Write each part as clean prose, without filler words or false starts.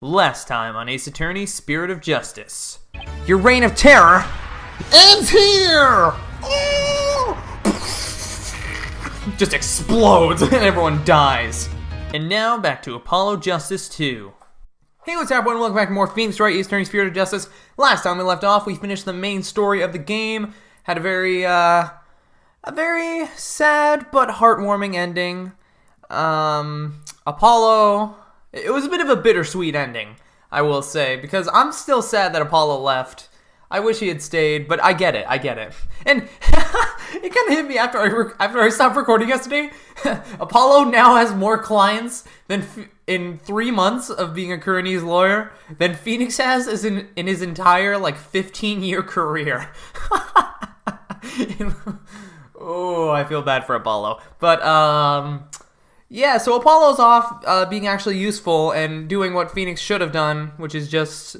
Last time on Ace Attorney, Spirit of Justice. Your reign of terror ends here! Just explodes and everyone dies. And now back to Apollo Justice 2. Hey, what's up everyone? Welcome back to more Phoenix Wright, Ace Attorney, Spirit of Justice. Last time we left off, we finished the main story of the game. Had a very sad but heartwarming ending. Apollo... It was a bit of a bittersweet ending, I will say, because I'm still sad that Apollo left. I wish he had stayed, but I get it. And it kind of hit me after I stopped recording yesterday. Apollo now has more clients than in 3 months of being a Kuranese lawyer than Phoenix has as in his entire 15-year career. Oh, I feel bad for Apollo, but yeah, so Apollo's off being actually useful and doing what Phoenix should have done, which is just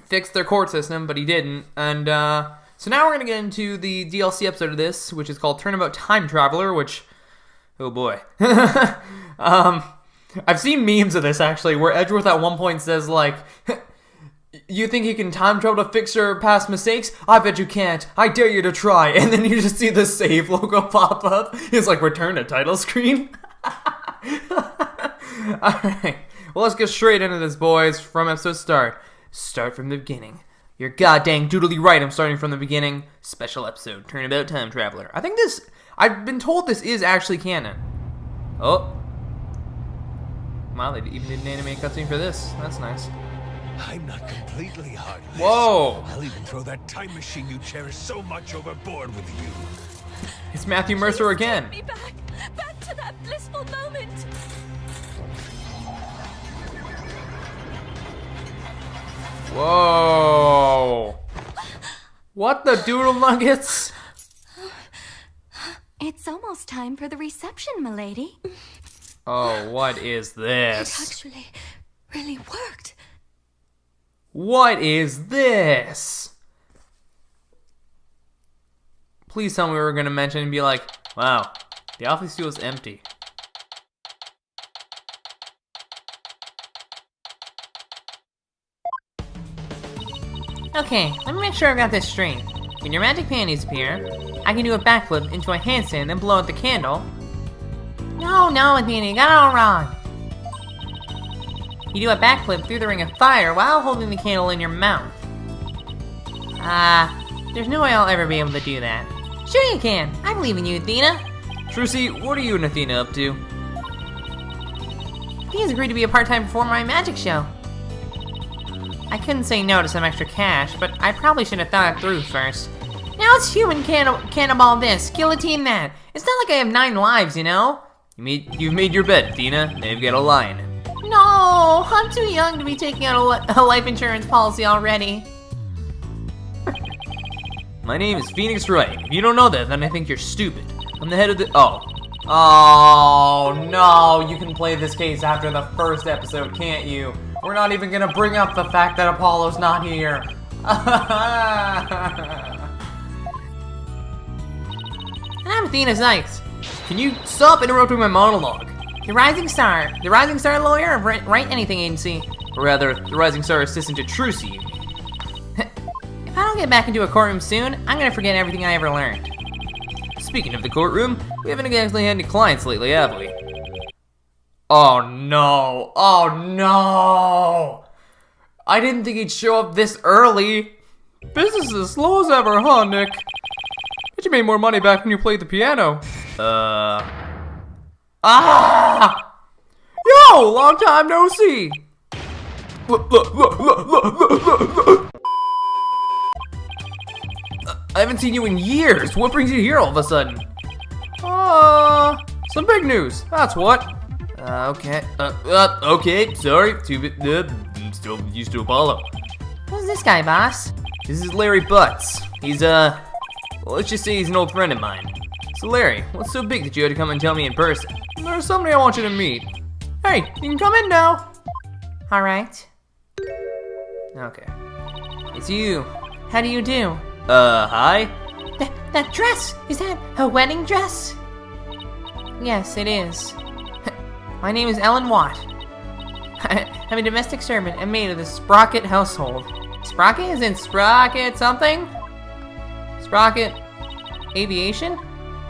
fix their court system, but he didn't. And so now we're going to get into the DLC episode of this, which is called Turnabout Time Traveler, which, oh boy. I've seen memes of this, actually, where Edgeworth at one point says, you think you can time travel to fix your past mistakes? I bet you can't. I dare you to try. And then you just see the save logo pop up. It's like, return to title screen. Alright, well, let's get straight into this, boys, from episode start. Start from the beginning. You're goddamn doodly right, I'm starting from the beginning. Special episode, Turnabout Time Traveler. I think this, I've been told this is actually canon. Oh. Wow, they even did an anime cutscene for this. That's nice. I'm not completely heartless. Whoa! I'll even throw that time machine you cherish so much overboard with you. It's Matthew Mercer again. Take me back to that blissful moment. Whoa! What the doodle nuggets? It's almost time for the reception, milady. Oh, what is this? It actually really worked. What is this? Please tell me we were going to mention and be like, wow, the office feels empty. Okay, let me make sure I got this straight. When your magic panties appear, I can do a backflip into a handstand and then blow out the candle. No, Athena, you got it all wrong. You do a backflip through the ring of fire while holding the candle in your mouth. There's no way I'll ever be able to do that. Sure you can. I believe in you, Athena. Trucy, what are you and Athena up to? Athena's agreed to be a part-time performer on my magic show. I couldn't say no to some extra cash, but I probably should have thought it through first. Now it's human cannibal this, guillotine that. It's not like I have 9 lives, you know? You've made your bed, Athena. Now you've got a line. No, I'm too young to be taking out a life insurance policy already. My name is Phoenix Wright. If you don't know that, then I think you're stupid. I'm the head of the... Oh, no, you can play this case after the first episode, can't you? We're not even gonna bring up the fact that Apollo's not here. And I'm Athena Zykes. Can you stop interrupting my monologue? The Rising Star lawyer of Wright Anything Agency. Or rather, the Rising Star assistant to Trucy. If I don't get back into a courtroom soon, I'm gonna forget everything I ever learned. Speaking of the courtroom, we haven't exactly had any clients lately, have we? Oh no! Oh no! I didn't think he'd show up this early. Business is as slow as ever, huh, Nick? Bet you made more money back when you played the piano. Yo! Long time no see! I haven't seen you in years. What brings you here all of a sudden? Some big news. That's what. Okay. Okay. Sorry. I'm still used to Apollo. Who's this guy, boss? This is Larry Butts. He's, well, let's just say he's an old friend of mine. So Larry, what's so big that you had to come and tell me in person? There's somebody I want you to meet. Hey, you can come in now. All right. Okay. It's you. How do you do? Hi? That dress! Is that a wedding dress? Yes, it is. My name is Ellen Watt. I'm a domestic servant and maid of the Sprocket household. Sprocket is in Sprocket something? Sprocket Aviation?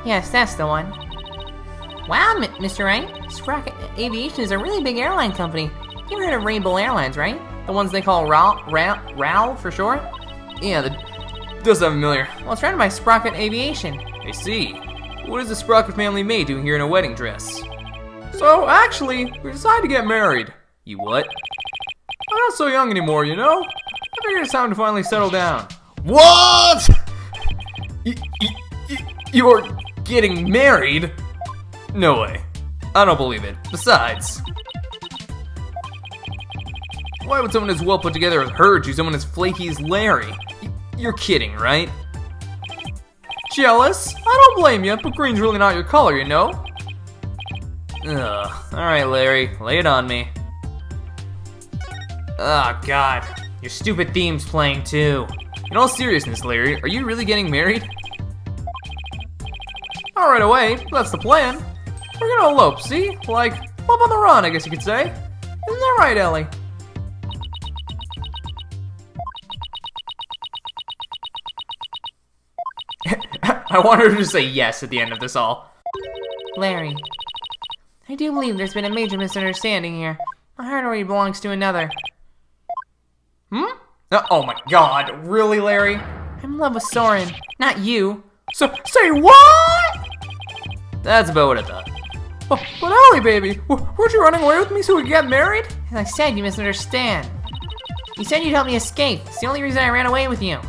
Yes, that's the one. Wow, Mr. Wright. Sprocket Aviation is a really big airline company. You ever heard of Rainbow Airlines, right? The ones they call RAL for short? Yeah, that does sound familiar. Well, it's run by Sprocket Aviation. I see. What is the Sprocket family maid doing here in a wedding dress? So, actually, we decided to get married. You what? I'm not so young anymore, you know? I figured it's time to finally settle down. What? You're getting married? No way. I don't believe it. Besides, why would someone as well put together as her choose someone as flaky as Larry? You're kidding, right? Jealous? I don't blame you, but green's really not your color, you know? Ugh. Alright, Larry, lay it on me. Oh, God. Your stupid theme's playing, too. In all seriousness, Larry, are you really getting married? Not right away, but that's the plan. We're gonna elope, see? Like, love on the run, I guess you could say. Isn't that right, Ellie? I want her to say yes at the end of this all. Larry, I do believe there's been a major misunderstanding here. My heart already belongs to another. Oh my God, really, Larry? I'm in love with Soren, not you. So, say what? That's about what I thought. But Ellie, baby, weren't you running away with me so we could get married? As I said, you misunderstand. You said you'd help me escape. It's the only reason I ran away with you.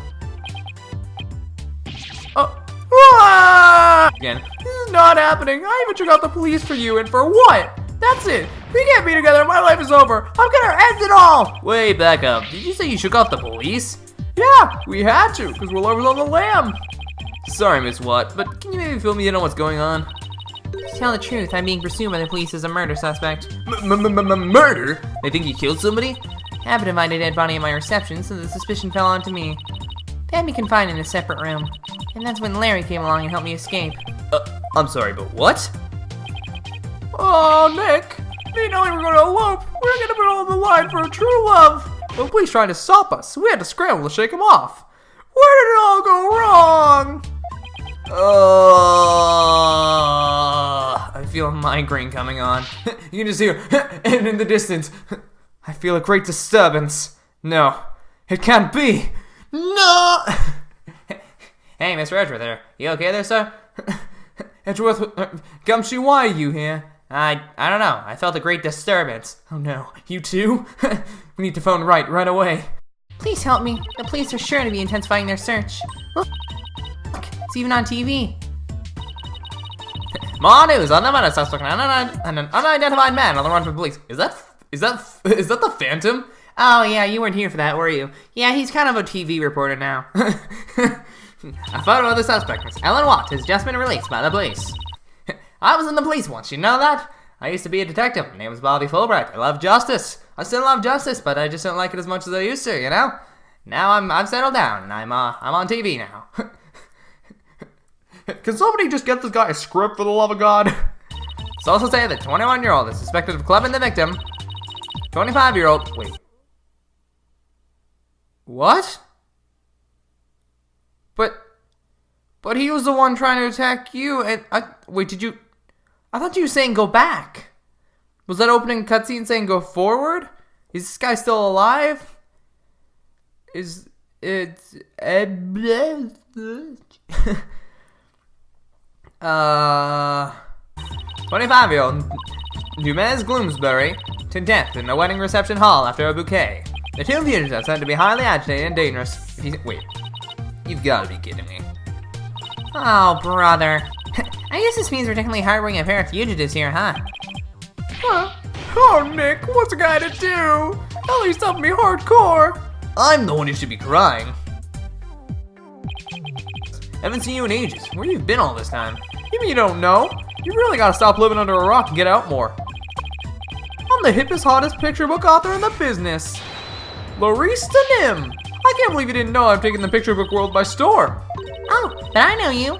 Again, this is not happening. I even took out the police for you, and for what? That's it. We can't be together. My life is over. I'm gonna end it all. Wait, back up. Did you say you shook off the police? Yeah, we had to, because we're lovers on the lam. Sorry, Miss Watt, but can you maybe fill me in on what's going on? To tell the truth, I'm being pursued by the police as a murder suspect. Murder? They think you killed somebody? I happened to find a dead body at my reception, so the suspicion fell onto me. They had me confined in a separate room, and that's when Larry came along and helped me escape. I'm sorry, but what? Oh, Nick. Me and Ellie were going to elope. We were going to put it on the line for a true love. But the police tried to stop us, so we had to scramble to shake them off. Where did it all go wrong? I feel a migraine coming on. You can just hear, and in the distance, I feel a great disturbance. No, it can't be. No! Hey, Mr. Edgeworth there. You okay there, sir? Edgeworth, Gumshoe, why are you here? I don't know. I felt a great disturbance. Oh no, you too? We need to phone Wright right away. Please help me. The police are sure to be intensifying their search. Look, it's even on TV. More news on the murder suspect and an unidentified man on the run from police. Is that the Phantom? Oh yeah, you weren't here for that, were you? Yeah, he's kind of a TV reporter now. A photo of the suspect, Miss Ellen Watt, has just been released by the police. I was in the police once, you know that? I used to be a detective. My name was Bobby Fulbright. I love justice. I still love justice, but I just don't like it as much as I used to, you know? Now I'm settled down, and I'm on TV now. Can somebody just get this guy a script for the love of God? It's also say that 21-year-old is suspected of clubbing the victim. 25-year-old, wait. What? But he was the one trying to attack you, and wait, I thought you were saying go back. Was that opening cutscene saying go forward? Is this guy still alive? Is it 25-year-old Dumez Gloomsbury to death in a wedding reception hall after a bouquet. The two fugitives are said to be highly agitated and dangerous. Wait, you've got to be kidding me. Oh, brother. I guess this means we're technically harboring a pair of fugitives here, huh? Oh, Nick, what's a guy to do? At least help me hardcore. I'm the one who should be crying. Haven't seen you in ages. Where have you been all this time? You mean you don't know? You really gotta stop living under a rock and get out more. I'm the hippest, hottest picture book author in the business. Larice Nim. I can't believe you didn't know I've taken the picture book world by storm. Oh, but I know you.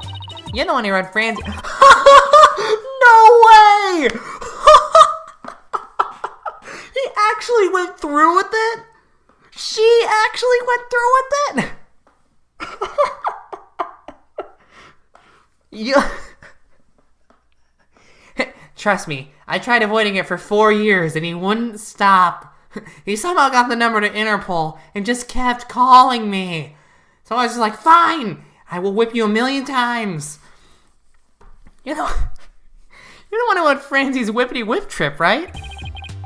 You're the one who wrote Franz. No way! He actually went through with it? She actually went through with it? Yeah. Trust me, I tried avoiding it for 4 years and he wouldn't stop. He somehow got the number to Interpol and just kept calling me. So I was just like, fine, I will whip you 1,000,000 times. You know, you don't want to go on Franzie's whippity whip trip, right?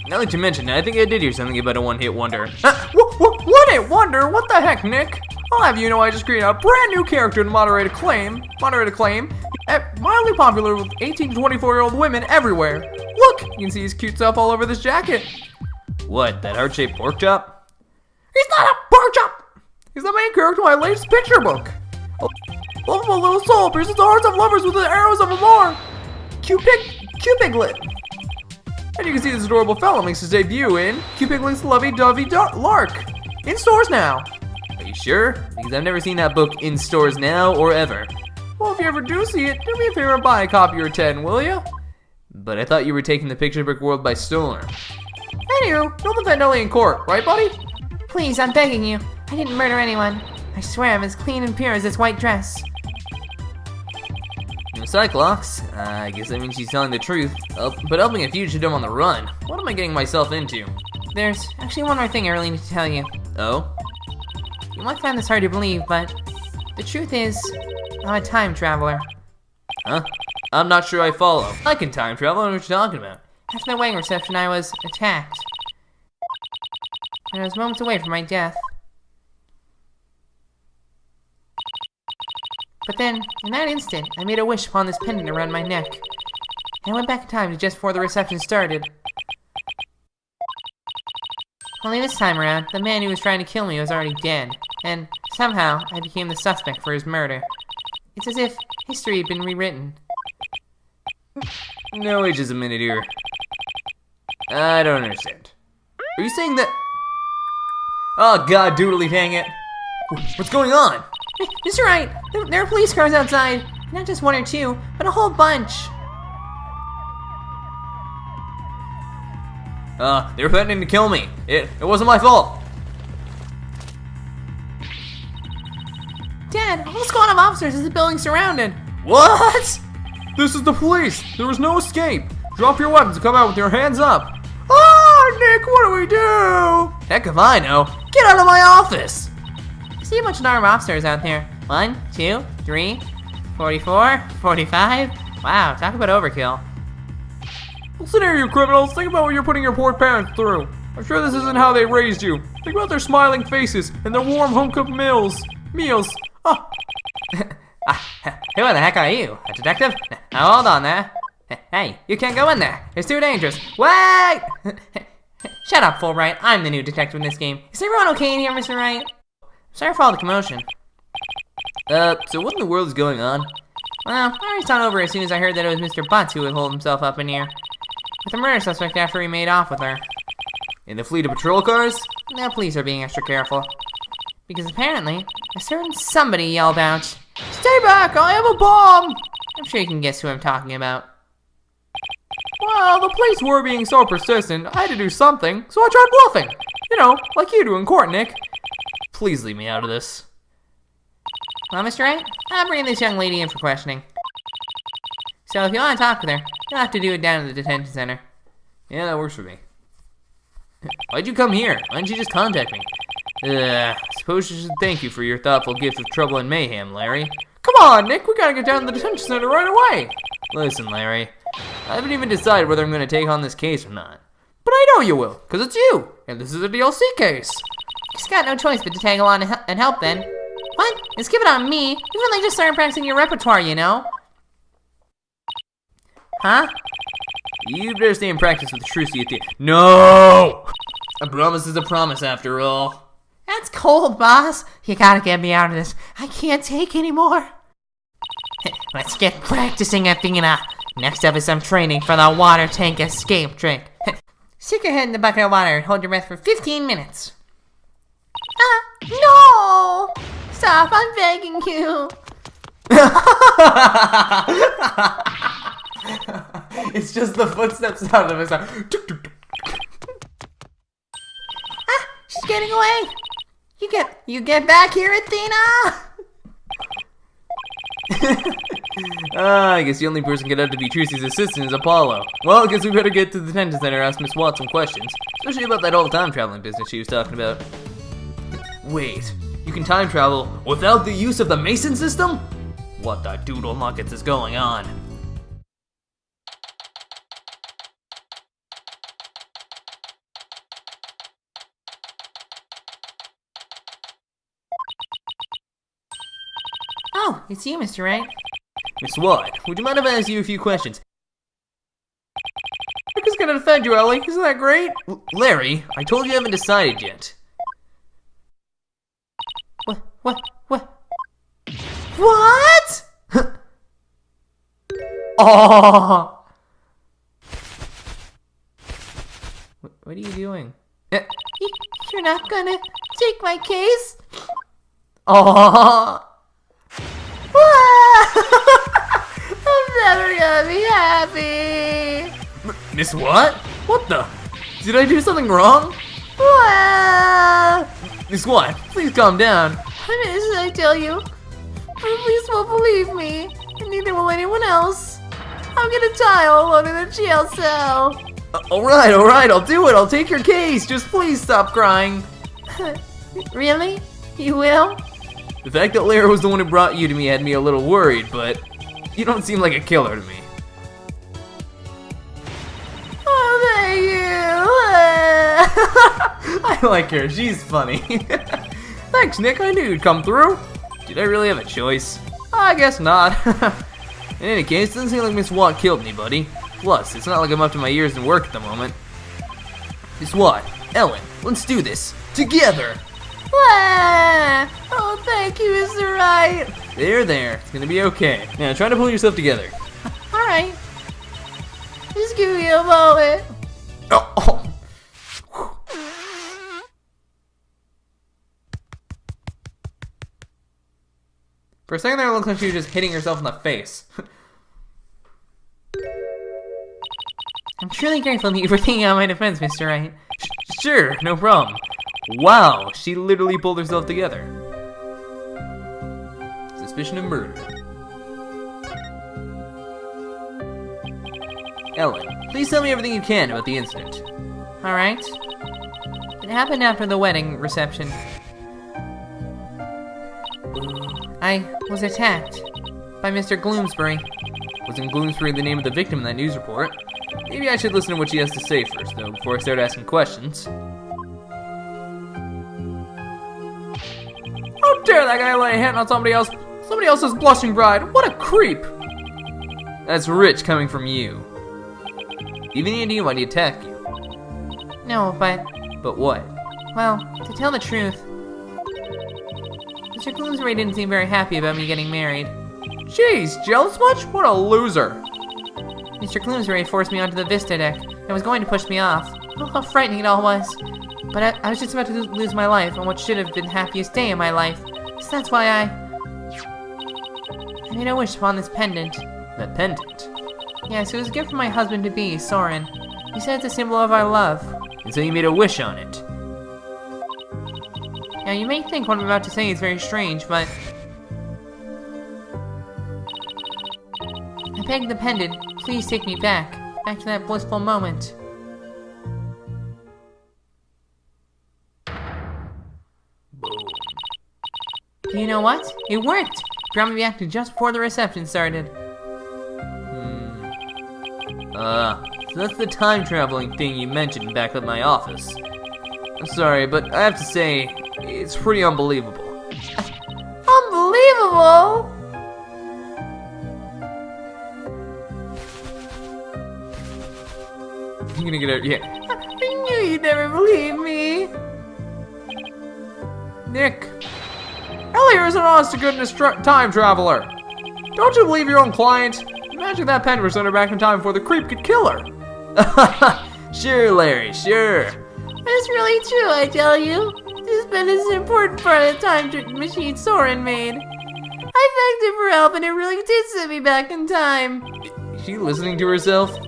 Now that you mention it, I think I did hear something about a one-hit wonder. One-hit wonder? What the heck, Nick? I'll have you know I just created a brand new character in moderate acclaim. Mildly popular with 18 to 24-year-old women everywhere. Look, you can see his cute stuff all over this jacket. What, that heart-shaped pork chop? He's not a pork chop! He's the main character in my latest picture book. A lovable little soul pierces the hearts of lovers with the arrows of amour. Cupiglet. And you can see this adorable fellow makes his debut in Cupiglet's Lovey-Dovey Lark. In stores now. Are you sure? Because I've never seen that book in stores now or ever. Well, if you ever do see it, do me a favor and buy a copy or 10, will you? But I thought you were taking the picture book world by storm. Anywho, don't defend Ellie in court, right, buddy? Please, I'm begging you. I didn't murder anyone. I swear I'm as clean and pure as this white dress. Cyclops, I guess that means she's telling the truth, but helping a fugitive on the run. What am I getting myself into? There's actually one more thing I really need to tell you. Oh? You might find this hard to believe, but the truth is, I'm a time traveler. Huh? I'm not sure I follow. I can time travel, I know what you're talking about. After the wedding reception, I was attacked. And I was moments away from my death. But then, in that instant, I made a wish upon this pendant around my neck. And I went back in time to just before the reception started. Only this time around, the man who was trying to kill me was already dead. And somehow, I became the suspect for his murder. It's as if history had been rewritten. No, wait just a minute here. I don't understand. Are you saying that... Oh god, doodly dang it. What's going on? Mr. Wright, there are police cars outside. Not just one or two, but a whole bunch. They were threatening to kill me. It wasn't my fault. Dad, a whole squad of officers is the building surrounded. What? This is the police. There was no escape. Drop your weapons and come out with your hands up. Ah, Nick, what do we do? Heck if I know. Get out of my office. I see a bunch of armed officers out there. 1, 2, 3, 44, 45. Wow, talk about overkill. Listen here, you criminals. Think about what you're putting your poor parents through. I'm sure this isn't how they raised you. Think about their smiling faces and their warm home-cooked meals. Oh. Who the heck are you? A detective? Now hold on there. Hey, you can't go in there. It's too dangerous. Wait! Shut up, Fulbright. I'm the new detective in this game. Is everyone okay in here, Mr. Wright? Sorry for all the commotion. So what in the world is going on? Well, I was on over as soon as I heard that it was Mr. Butts who would hold himself up in here. With a murder suspect after he made off with her. In the fleet of patrol cars? The police are being extra careful. Because apparently, a certain somebody yelled out, "Stay back, I have a bomb!" I'm sure you can guess who I'm talking about. Well, the police were being so persistent, I had to do something, so I tried bluffing. You know, like you do in court, Nick. Please leave me out of this. Well, Mr. Wright, I'm bringing this young lady in for questioning. So if you want to talk with her, you'll have to do it down at the detention center. Yeah, that works for me. Why'd you come here? Why didn't you just contact me? Suppose you should thank you for your thoughtful gift of trouble and mayhem, Larry. Come on, Nick, we gotta get down to the detention center right away. Listen, Larry, I haven't even decided whether I'm gonna take on this case or not. But I know you will, because it's you, and this is a DLC case. You've got no choice but to tag along and help then. What? Just give it on me? You've really just started practicing your repertoire, you know? Huh? You better stay in practice with Trucy at the... No! A promise is a promise, after all. That's cold, boss. You gotta get me out of this. I can't take anymore. Let's get practicing, Athena. Next up is some training for the water tank escape trick. Stick your head in the bucket of water and hold your breath for 15 minutes. No! Stop, I'm begging you. It's just the footsteps out of his She's getting away! You get back here, Athena! I guess the only person get out to be Tracy's assistant is Apollo. Well, I guess we better get to the detention center and ask Miss Watt some questions. Especially about that old time traveling business she was talking about. Wait, you can time travel without the use of the Mason system? What the doodle nuggets is going on? Oh, it's you, Mr. Wright. Miss Watt, would you mind if I ask you a few questions? Rick gonna defend you, Ellie. Isn't that great? Larry, I told you I haven't decided yet. What? What? Oh! What are you doing? You're not gonna take my case? Oh! I'm never gonna be happy. Miss What? What the? Did I do something wrong? Miss What? Please calm down. What is it I tell you? Police won't believe me, and neither will anyone else. I'm gonna die all alone in a jail cell. Alright, I'll do it. I'll take your case. Just please stop crying. Really? You will? The fact that Lara was the one who brought you to me had me a little worried, but you don't seem like a killer to me. Oh, thank you. I like her. She's funny. Thanks, Nick. I knew you'd come through. Did I really have a choice? I guess not. In any case, it doesn't seem like Miss Watt killed anybody. Plus, it's not like I'm up to my ears in work at the moment. Miss Watt, Ellen, let's do this. Together! Oh, thank you, Mr. Wright. There. It's gonna be okay. Now, try to pull yourself together. Alright. Just give me a moment. Oh. For a second there, it looked like she was just hitting herself in the face. I'm truly grateful that you were thinking on my defense, Mr. Wright. Sure, no problem. Wow, she literally pulled herself together. Suspicion of murder. Ellen, please tell me everything you can about the incident. Alright. It happened after the wedding reception. I was attacked by Mr. Gloomsbury. Wasn't Gloomsbury the name of the victim in that news report? Maybe I should listen to what she has to say first, though, before I start asking questions. How dare that guy lay a hand on somebody else's blushing bride? What a creep! That's rich coming from you. Even the idea why he attacked you. No, but, But what? well, to tell the truth, Mr. Gloomsbury didn't seem very happy about me getting married. Jeez, jealous much? What a loser! Mr. Gloomsbury forced me onto the Vista deck and was going to push me off. Oh, how frightening it all was. But I was just about to lose my life on what should have been the happiest day in my life. So that's why I made a wish upon this pendant. That pendant. Yes, it was a gift from my husband-to-be, Soren. He said it's a symbol of our love. And so you made a wish on it. Now, you may think what I'm about to say is very strange, but I begged the pendant, please take me back to that blissful moment. Boom. You know what? It worked! It brought me back to just before the reception started. So that's the time traveling thing you mentioned back at my office. I'm sorry, but I have to say, it's pretty unbelievable. Unbelievable! You're gonna get out, yeah. I knew you'd never believe me. Nick, Elliot is an honest-to-goodness time traveler. Don't you believe your own client? Imagine that pen was sent her back in time before the creep could kill her. Sure, Larry, sure. It's really true, I tell you. This pen is an important part of the time machine Soren made. I begged him for help and it really did send me back in time. Is she listening to herself?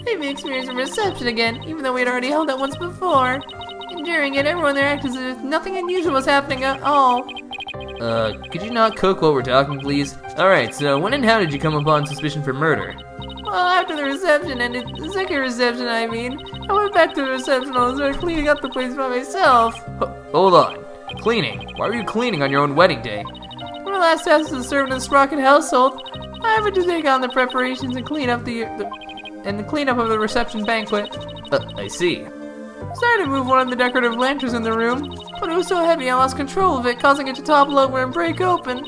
It makes me a reception again, even though we'd already held it once before. And During it, everyone there acted as if nothing unusual was happening at all. Could you not cook while we're talking, please? Alright, so when and how did you come upon suspicion for murder? Well, after the reception ended, the second reception, I mean, I went back to the reception and started cleaning up the place by myself. Hold on. Cleaning? Why were you cleaning on your own wedding day? For the last task as a servant in the Sprocket household, I had to take on the preparations and clean up the cleanup of the reception banquet. I see. I started to move one of the decorative lanterns in the room, but it was so heavy I lost control of it, causing it to topple over and break open.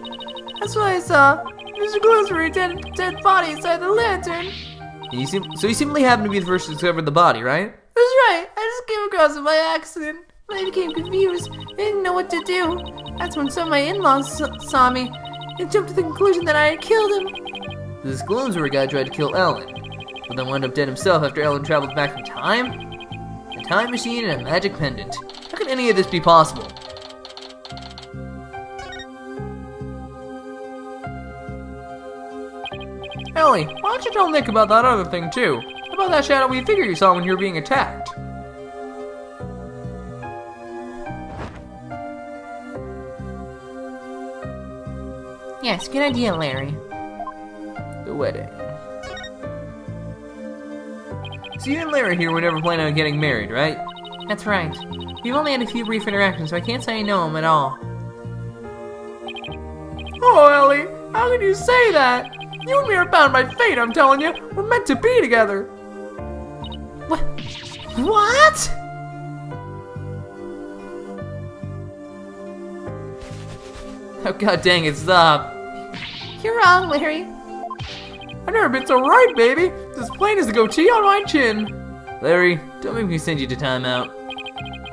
That's what I saw. Mr. Glossary dead body inside the lantern. So you simply happened to be the first to discover the body, right? That's right. I just came across it by accident. When I became confused, I didn't know what to do. That's when some of my in-laws saw me and jumped to the conclusion that I had killed him. This Gloomsbury guy tried to kill Ellen, but then wound up dead himself after Ellen traveled back in time? A time machine and a magic pendant. How could any of this be possible? Ellie, why don't you tell Nick about that other thing too? About that shadowy figure you saw when you were being attacked? Yes, good idea, Larry. The wedding. So you and Larry here were never planning on getting married, right? That's right. We've only had a few brief interactions, so I can't say I know him at all. Oh, Ellie, how can you say that? You and me are bound by fate, I'm telling you. We're meant to be together. What? Oh, god dang it, stop. You're wrong, Larry. I've never been so right, baby. It's as plain as the goatee on my chin. Larry, don't make me send you to timeout.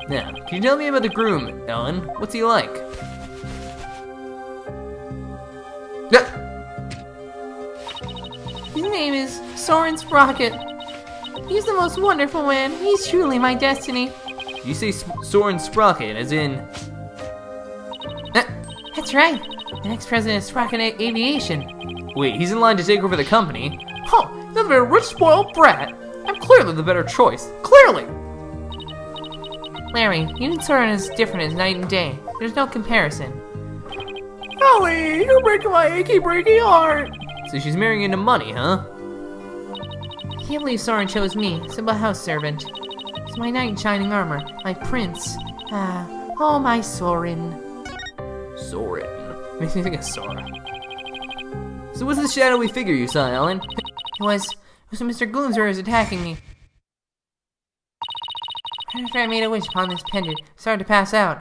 Now, can you tell me about the groom, Ellen? What's he like? His name is Soren Sprocket. He's the most wonderful man. He's truly my destiny. You say Soren Sprocket, as in... That's right. The next president of Sprocket Aviation. Wait, he's in line to take over the company? Huh, he's a very rich, spoiled brat. I'm clearly the better choice. Clearly! Larry, you and Soren is different as night and day. There's no comparison. Ellie, you're breaking my achy, breaky heart. So she's marrying into money, huh? I can't believe Soren chose me, simple house servant. It's my knight in shining armor, my prince. Oh my Soren. Soren. Makes me think of Sora. So what's the shadowy figure you saw, Ellen? It was when Mr. Gloomsbury was attacking me. After I made a wish upon this pendant, I started to pass out.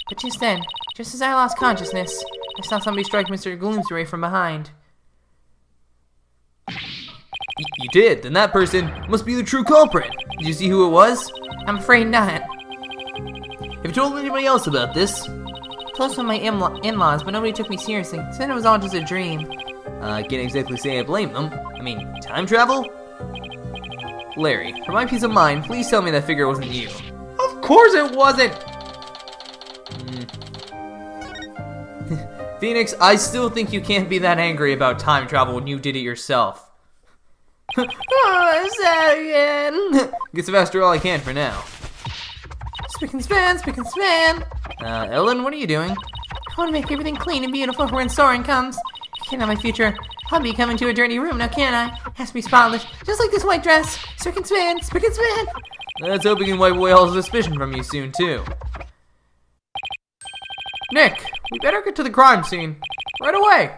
But just then, just as I lost consciousness, I saw somebody strike Mr. Gloomsbury from behind. You did? Then that person must be the true culprit. Did you see who it was? I'm afraid not. Have you told anybody else about this? Told some of my in-laws, but nobody took me seriously. Said it was all just a dream. I can't exactly say I blame them. I mean, time travel? Larry, for my peace of mind, please tell me that figure wasn't you. Of course it wasn't! Phoenix, I still think you can't be that angry about time travel when you did it yourself. Oh, sad again. Gets faster all I can for now. Spick and span, spick and span. Ellen, what are you doing? I want to make everything clean and beautiful for when Soren comes. I can't have my future hubby come into a dirty room, now can I? Has to be spotless, just like this white dress. Spick and span, spick and span. Let's hope we can wipe away all suspicion from you soon, too. Nick, we better get to the crime scene. Right away.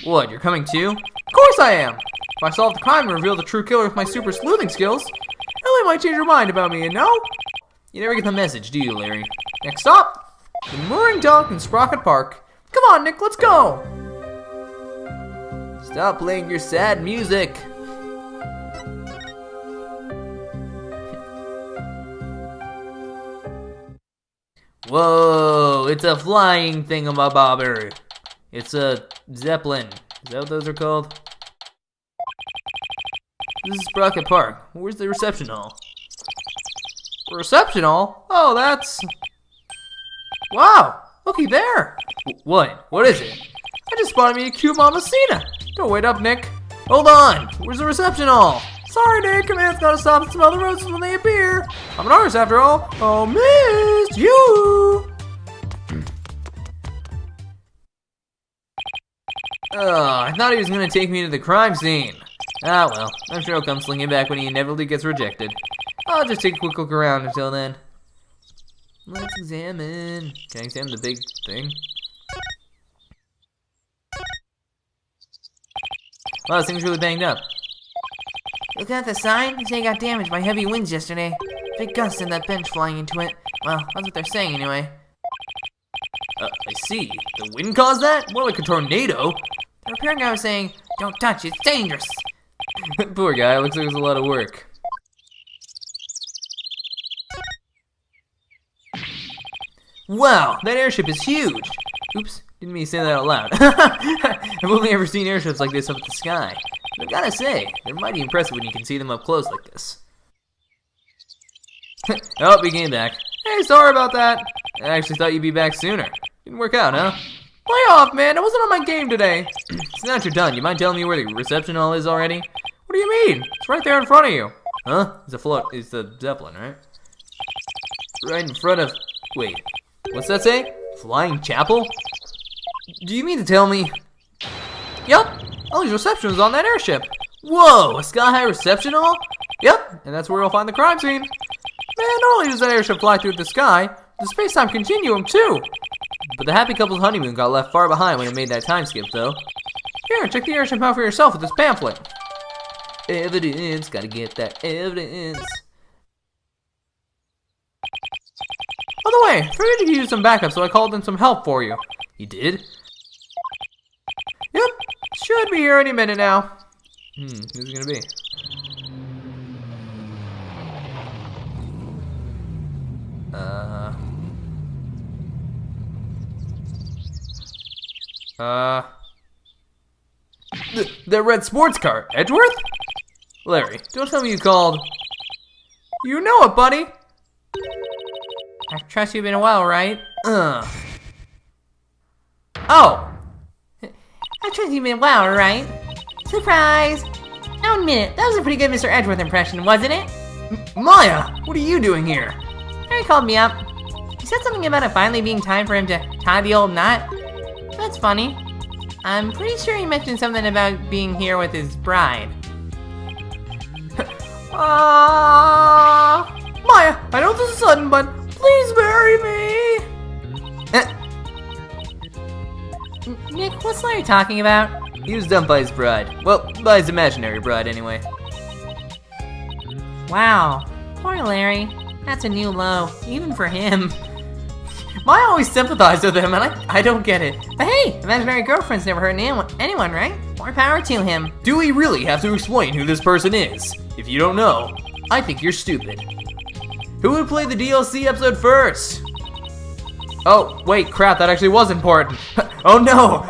What, you're coming too? Of course I am. If I solve the crime and reveal the true killer with my super sleuthing skills, Ellie might change her mind about me, you know? You never get the message, do you, Larry? Next stop, the mooring dock in Sprocket Park. Come on, Nick, let's go. Stop playing your sad music. Whoa, it's a flying thingamabobber. It's a Zeppelin. Is that what those are called? This is Sprocket Park. Where's the reception hall? Reception hall? Oh, that's... Wow, looky there. What? What is it? I just spotted me a cute Mamacita. Don't wait up, Nick. Hold on. Where's the reception hall? Sorry, Nick. Command's gotta stop and smell the roses when they appear. I'm an artist after all. Oh, missed you. I thought he was gonna take me to the crime scene. Ah well, I'm sure he'll come slinging back when he inevitably gets rejected. I'll just take a quick look around until then. Let's examine. Can I examine the big thing? Wow, this thing's really banged up. Look at the sign. They say it got damaged by heavy winds yesterday. Big gusts and that bench flying into it. Well, that's what they're saying anyway. I see. The wind caused that? More like a tornado. The repair guy was saying, don't touch, it's dangerous. Poor guy, looks like it was a lot of work. Wow, that airship is huge! Oops, didn't mean to say that out loud. I've only ever seen airships like this up at the sky. But I've gotta say, they're mighty impressive when you can see them up close like this. Oh, we came back. Hey, sorry about that. I actually thought you'd be back sooner. Didn't work out, huh? Play off, man. I wasn't on my game today. So now that you're done, you mind telling me where the reception hall is already? What do you mean? It's right there in front of you. Huh? It's the Zeppelin, right? Right in front of... Wait. What's that say? Flying Chapel? Do you mean to tell me... Yup. All these receptions on that airship. Whoa, a sky-high reception hall? Yep, and that's where you'll find the crime scene. Man, not only does that airship fly through the sky, the space-time continuum too. But the happy couple's honeymoon got left far behind when it made that time skip, though. Here, check the airship out for yourself with this pamphlet. Evidence, gotta get that evidence. By the way, I figured you could use some backup, so I called in some help for you. You did? Yep, should be here any minute now. Who's it gonna be? The red sports car, Edgeworth? Larry, don't tell me you called. You know it, buddy. I trust you've been well, right? Oh! I trust you've been well, right? Surprise! Now admit it, that was a pretty good Mr. Edgeworth impression, wasn't it? Maya, what are you doing here? Harry called me up. He said something about it finally being time for him to tie the old knot. That's funny. I'm pretty sure he mentioned something about being here with his bride. Maya, I know this is sudden, but please marry me! Nick, what's Larry talking about? He was dumped by his bride. Well, by his imaginary bride, anyway. Wow, poor Larry. That's a new low, even for him. Maya always sympathized with him, and I don't get it. But hey, imaginary girlfriend's never hurt anyone, right? More power to him. Do we really have to explain who this person is? If you don't know, I think you're stupid. Who would play the DLC episode first? Oh, wait, crap, that actually was important. Oh no!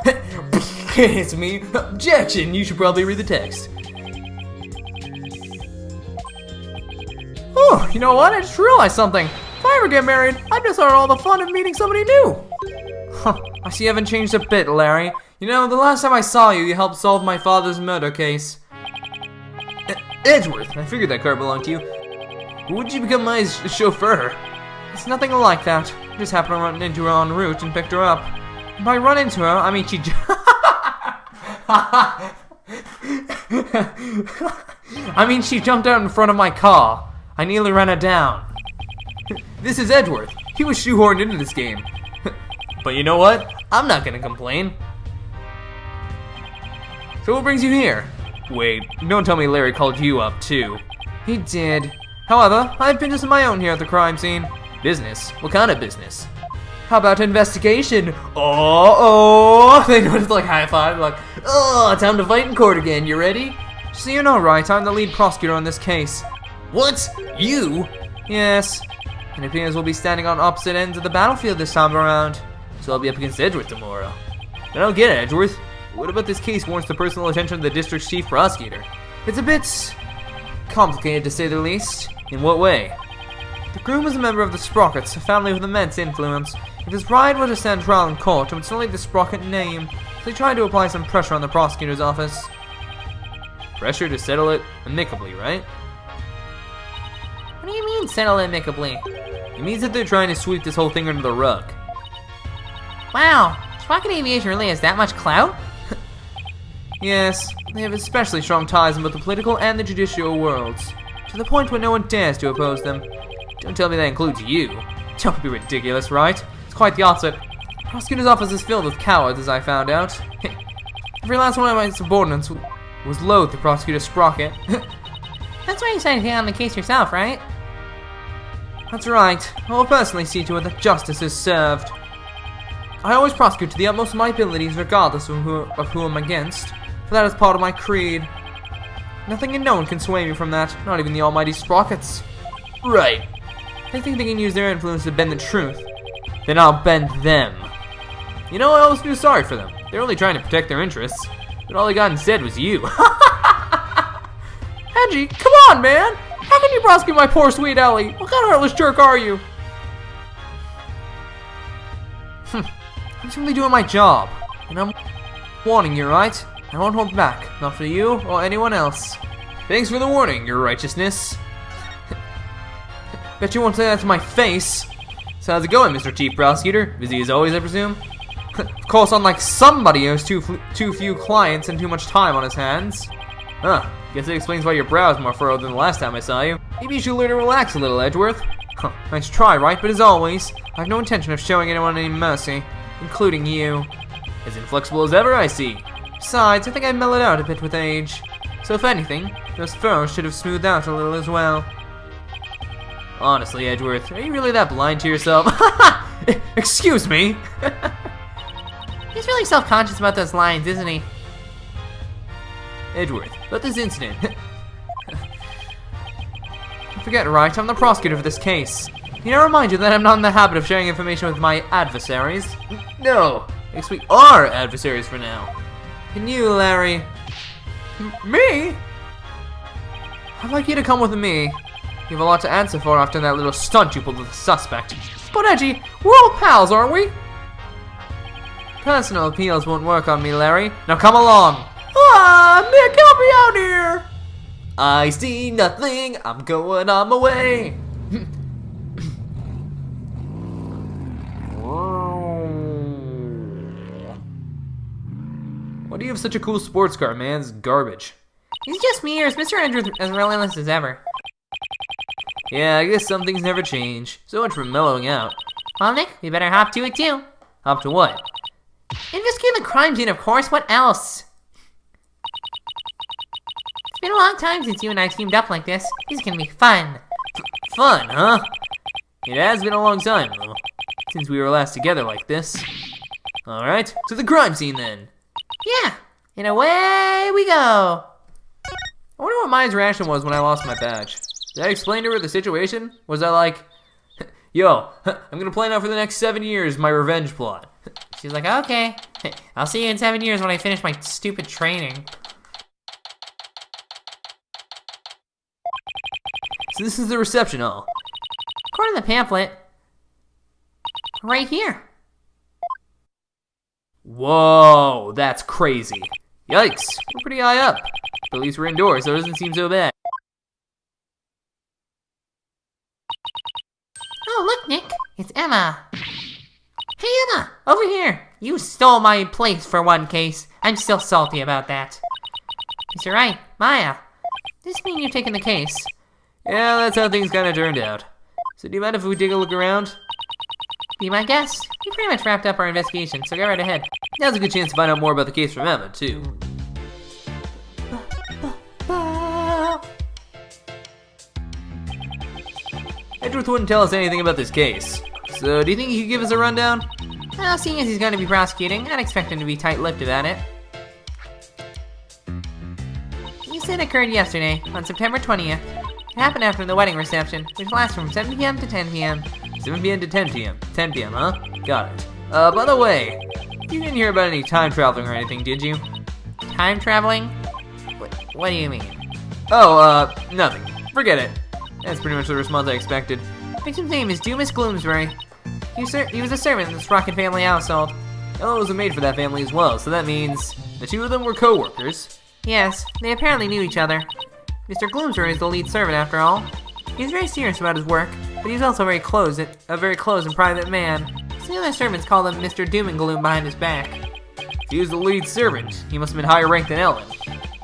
It's me. Objection, you should probably read the text. Oh, you know what? I just realized something. If I ever get married, I'd miss out on all the fun of meeting somebody new. Huh, I see you haven't changed a bit, Larry. You know, the last time I saw you, you helped solve my father's murder case. Edgeworth, I figured that car belonged to you. Would you become my chauffeur? It's nothing like that. I just happened to run into her en route and picked her up. And by run into her, I mean she she jumped out in front of my car. I nearly ran her down. This is Edgeworth. He was shoehorned into this game. But you know what? I'm not gonna complain. So what brings you here? Wait, don't tell me Larry called you up too. He did. However, I have business of my own here at the crime scene. Business? What kind of business? How about investigation? Oh, they noticed like high five, like, oh, time to fight in court again. You ready? So you know, Wright, I'm the lead prosecutor on this case. What? You? Yes. And it appears we'll be standing on opposite ends of the battlefield this time around. So I'll be up against Edgeworth tomorrow. I don't get it, Edgeworth. What about this case warrants the personal attention of the district's chief prosecutor? It's a bit complicated, to say the least. In what way? The groom is a member of the Sprockets, a family with immense influence. If his bride were to stand trial in court, it would sully the Sprocket name, so they tried to apply some pressure on the prosecutor's office. pressure to settle it amicably, right? What do you mean, settle amicably? It means that they're trying to sweep this whole thing under the rug. Wow, Rocket Aviation really has that much clout? Yes, they have especially strong ties in both the political and the judicial worlds, to the point where no one dares to oppose them. Don't tell me that includes you. Don't be ridiculous, right? It's quite the opposite. The prosecutor's office is filled with cowards, as I found out. Every last one of my subordinates was loath to prosecute a sprocket. That's why you decided to take on the case yourself, right? That's right. I will personally see to it that justice is served. I always prosecute to the utmost of my abilities, regardless of who I'm against, for that is part of my creed. Nothing and no one can sway me from that, not even the almighty sprockets. Right. They think they can use their influence to bend the truth. Then I'll bend them. You know, I always feel sorry for them. They're only trying to protect their interests, but all they got instead was you. Edgy, come on, man! How can you prosecute my poor sweet Ellie? What kind of heartless jerk are you? I'm simply doing my job, and I'm warning you, right? I won't hold back, not for you or anyone else. Thanks for the warning, your righteousness. Bet you won't say that to my face. So how's it going, Mr. Chief Prosecutor? Busy as always, I presume? Of course, unlike somebody who has too few clients and too much time on his hands. Huh, guess it explains why your brow's more furrowed than the last time I saw you. Maybe you should learn to relax a little, Edgeworth. Nice try, right? But as always, I have no intention of showing anyone any mercy, including you. As inflexible as ever, I see. Besides, I think I mellowed out a bit with age. So if anything, those furrows should have smoothed out a little as well. Honestly, Edgeworth, are you really that blind to yourself? Excuse me? He's really self-conscious about those lines, isn't he? Edgeworth, about this incident. Forget, Wright, I'm the prosecutor for this case. Need I remind you that I'm not in the habit of sharing information with my adversaries? No, I guess we are adversaries for now. And you, Larry? Me? I'd like you to come with me. You have a lot to answer for after that little stunt you pulled with the suspect. But Edgy, we're all pals, aren't we? Personal appeals won't work on me, Larry. Now come along. Ah, Nick, help me out here! I see nothing. I'm going on my way. Why do you have such a cool sports car, man? It's garbage. He's just me, or is Mr. Andrews as relentless as ever? Yeah, I guess some things never change. So much for mellowing out. Well, Nick, we better hop to it too. Hop to what? Investigate the crime scene, of course. What else? It's been a long time since you and I teamed up like this. This is gonna be fun. Fun, huh? It has been a long time, though, since we were last together like this. Alright, to the crime scene then. Yeah, and away we go. I wonder what Maya's reaction was when I lost my badge. Did I explain to her the situation? Was I like, yo, I'm gonna plan out for the next 7 years my revenge plot? She's like, okay, I'll see you in 7 years when I finish my stupid training. So this is the reception hall. According to the pamphlet, right here. Whoa, that's crazy. Yikes, we're pretty high up. But at least we're indoors, so it doesn't seem so bad. Oh, look, Nick, it's Emma. Hey, Emma, over here. You stole my place for one case. I'm still salty about that. Yes, you're right, Maya. Does this mean you're taking the case? Yeah, that's how things kind of turned out. So do you mind if we take a look around? Be my guest. We pretty much wrapped up our investigation, so go right ahead. Now's a good chance to find out more about the case from Emma, too. Edgeworth wouldn't tell us anything about this case. So do you think he could give us a rundown? Well, seeing as he's going to be prosecuting, I'd expect him to be tight-lipped about it. The incident occurred yesterday, on September 20th. It happened after the wedding reception, which lasts from 7 p.m. to 10 p.m. 7 p.m. to 10 p.m. 10 p.m., huh? Got it. By the way, you didn't hear about any time traveling or anything, did you? Time traveling? What do you mean? Oh, nothing. Forget it. That's pretty much the response I expected. Victim's name is Dumas Gloomsbury. He was a servant in the Sprocket family household. Ella was a maid for that family as well, so that means the two of them were co-workers. Yes, they apparently knew each other. Mr. Gloomsbury is the lead servant after all. He's very serious about his work, but he's also a very close and private man. Some other servants call him Mr. Doom and Gloom behind his back. If he was the lead servant, he must have been higher ranked than Ellen.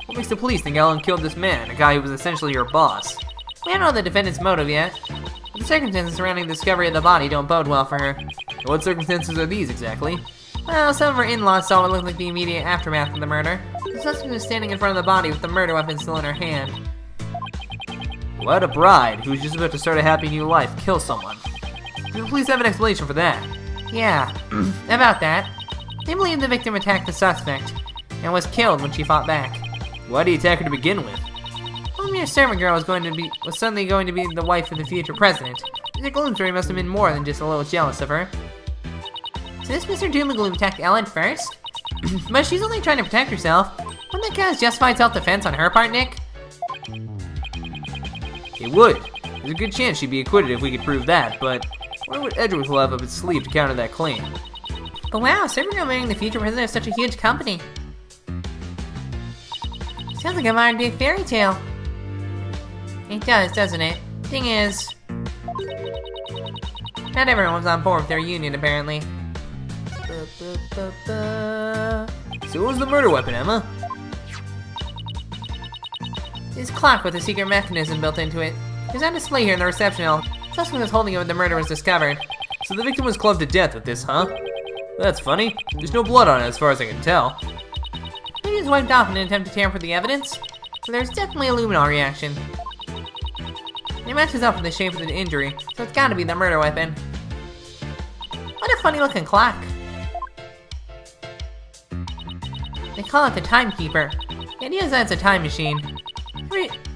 What makes the police think Ellen killed this man, a guy who was essentially her boss? We don't know the defendant's motive yet, but the circumstances surrounding the discovery of the body don't bode well for her. What circumstances are these exactly? Well, some of her in-laws saw what looked like the immediate aftermath of the murder. The suspect was standing in front of the body with the murder weapon still in her hand. What a bride who's just about to start a happy new life kill someone. Do the police have an explanation for that? Yeah, about that. They believe the victim attacked the suspect and was killed when she fought back. Why did he attack her to begin with? Well, mere servant girl was suddenly going to be the wife of the future president. Mr. Gloomsbury must have been more than just a little jealous of her. So this Mr. Doom and Gloom attacked Ellen first? But she's only trying to protect herself. Wouldn't that count as justified self-defense on her part, Nick? It would. There's a good chance she'd be acquitted if we could prove that, but what would Edgeworth have up his sleeve to counter that claim? But wow, servant girl marrying the future president of such a huge company. Sounds like a modern day fairy tale. It does, doesn't it? Thing is, not everyone was on board with their union, apparently. So what was the murder weapon, Emma? This clock with a secret mechanism built into it. It was on display here in the reception hall. The suspect was holding it when the murder was discovered. So the victim was clubbed to death with this, huh? That's funny. There's no blood on it as far as I can tell. Maybe it was wiped off in an attempt to tamper with the evidence, but there's definitely a luminol reaction. It matches up with the shape of the injury, so it's gotta be the murder weapon. What a funny looking clock. They call it the Timekeeper. The idea is that it's a time machine.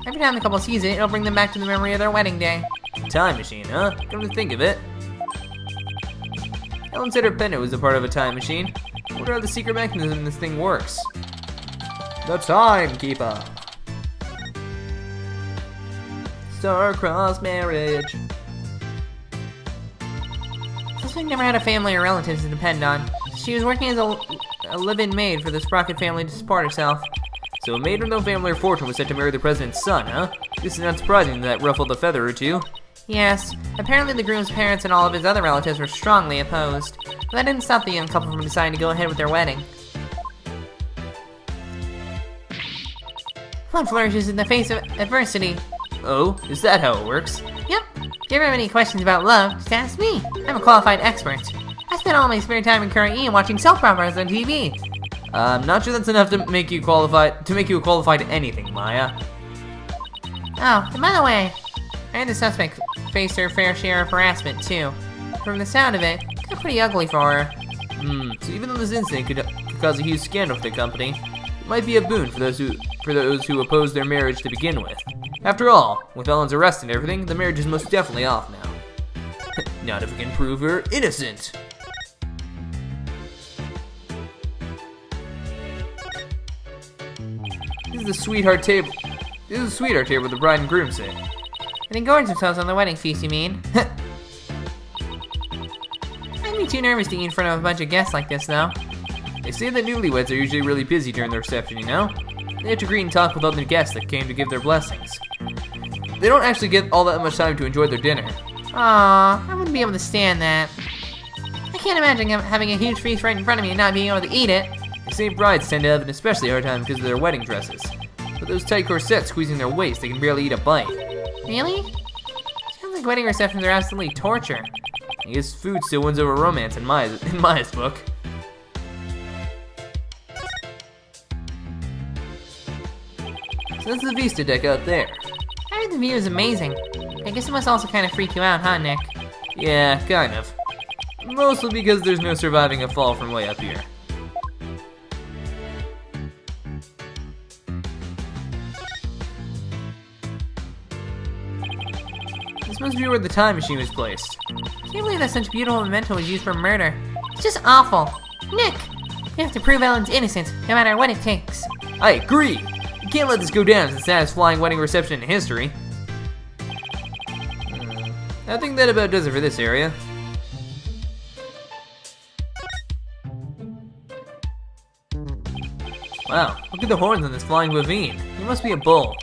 Every time the couple sees it, it'll bring them back to the memory of their wedding day. Time machine, huh? Come to think of it. Ellen said her pendant was a part of a time machine. I wonder how the secret mechanism this thing works. The Timekeeper. Star-crossed marriage. Suspect never had a family or relatives to depend on. She was working as a live-in maid for the Sprocket family to support herself. So a maid with no family or fortune was set to marry the president's son, huh? This is not surprising that ruffled a feather or two. Yes, apparently the groom's parents and all of his other relatives were strongly opposed, but that didn't stop the young couple from deciding to go ahead with their wedding. Love flourishes in the face of adversity. Oh, is that how it works? Yep. If you ever have any questions about love, just ask me. I'm a qualified expert. I spend all my spare time incurring and watching soap operas on TV. I'm not sure that's enough to make you qualified to anything, Maya. Oh, and by the way, I heard the suspect faced her fair share of harassment too. From the sound of it, it got pretty ugly for her. So even though this incident could cause a huge scandal for the company, it might be a boon for those who oppose their marriage to begin with. After all, with Ellen's arrest and everything, the marriage is most definitely off now. Not if we can prove her innocent. This is the sweetheart table. This is the sweetheart table the bride and groom sit. And they gorge themselves on the wedding feast, you mean? I'd be too nervous to eat in front of a bunch of guests like this, though. They say that newlyweds are usually really busy during the reception, you know? They have to greet and talk with other guests that came to give their blessings. They don't actually get all that much time to enjoy their dinner. Aw, I wouldn't be able to stand that. I can't imagine having a huge feast right in front of me and not being able to eat it. They say brides tend to have an especially hard time because of their wedding dresses. With those tight corsets squeezing their waist, they can barely eat a bite. Really? Sounds like wedding receptions are absolutely torture. I guess food still wins over romance in Maya's book. So that's the Vista deck out there. I heard the view is amazing. I guess it must also kind of freak you out, huh, Nick? Yeah, kind of. Mostly because there's no surviving a fall from way up here. This must be where the time machine was placed. Can't believe that such beautiful memento was used for murder. It's just awful. Nick, we have to prove Ellen's innocence, no matter what it takes. I agree! You can't let this go down as the saddest flying wedding reception in history. I think that about does it for this area. Wow, look at the horns on this flying Wavine. He must be a bull.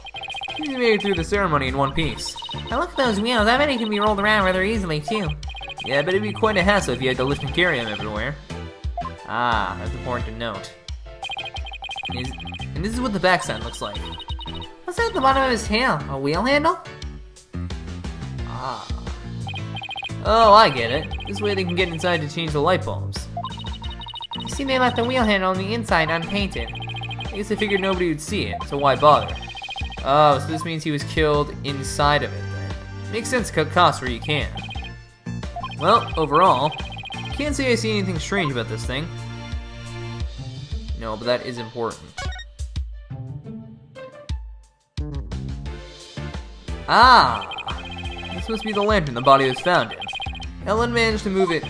He made it through the ceremony in one piece. Now look at those wheels. I bet he can be rolled around rather easily, too. Yeah, but it'd be quite a hassle if you had to lift and carry him everywhere. Ah, that's important to note. And this is what the backside looks like. What's that at the bottom of his tail? A wheel handle? Ah. Oh, I get it. This way they can get inside to change the light bulbs. You see, they left the wheel handle on the inside unpainted. I guess I figured nobody would see it, so why bother? Oh, so this means he was killed inside of it then. Makes sense to cut costs where you can. Well, overall, can't say I see anything strange about this thing. No, but that is important. Ah! This must be the lantern the body was found in. Ellen managed to move it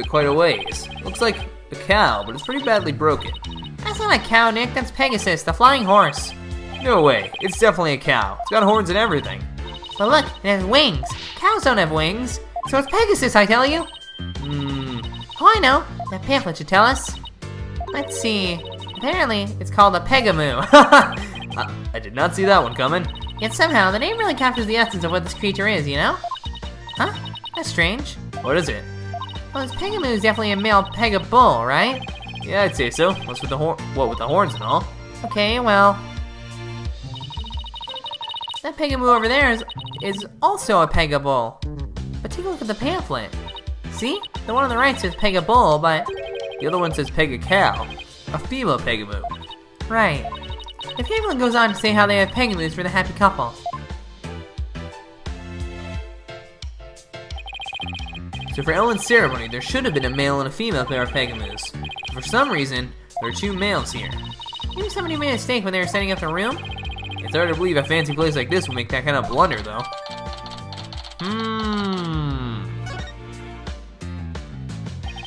quite a ways. Looks like a cow, but it's pretty badly broken. That's not a cow, Nick. That's Pegasus, the flying horse. No way, it's definitely a cow. It's got horns and everything. But look, it has wings. Cows don't have wings. So it's Pegasus, I tell you. Oh, I know. That pamphlet should tell us. Let's see. Apparently, it's called a Pegamoo. I did not see that one coming. Yet somehow, the name really captures the essence of what this creature is, you know? Huh? That's strange. What is it? Well, this Pegamoo is definitely a male Pegabull, right? Yeah, I'd say so. What's with the with the horns and all? Okay, well... that Pegamoo over there is also a Pegabull. But take a look at the pamphlet. See? The one on the right says Pegabull, but... the other one says Pegacow. A female Pegamoo. right. The pamphlet goes on to say how they have Pegamoos for the happy couple. So for Ellen's ceremony, there should have been a male and a female pair of Pegamoos. For some reason, there are two males here. Maybe somebody made a mistake when they were setting up the room? It's hard to believe a fancy place like this would make that kind of blunder, though.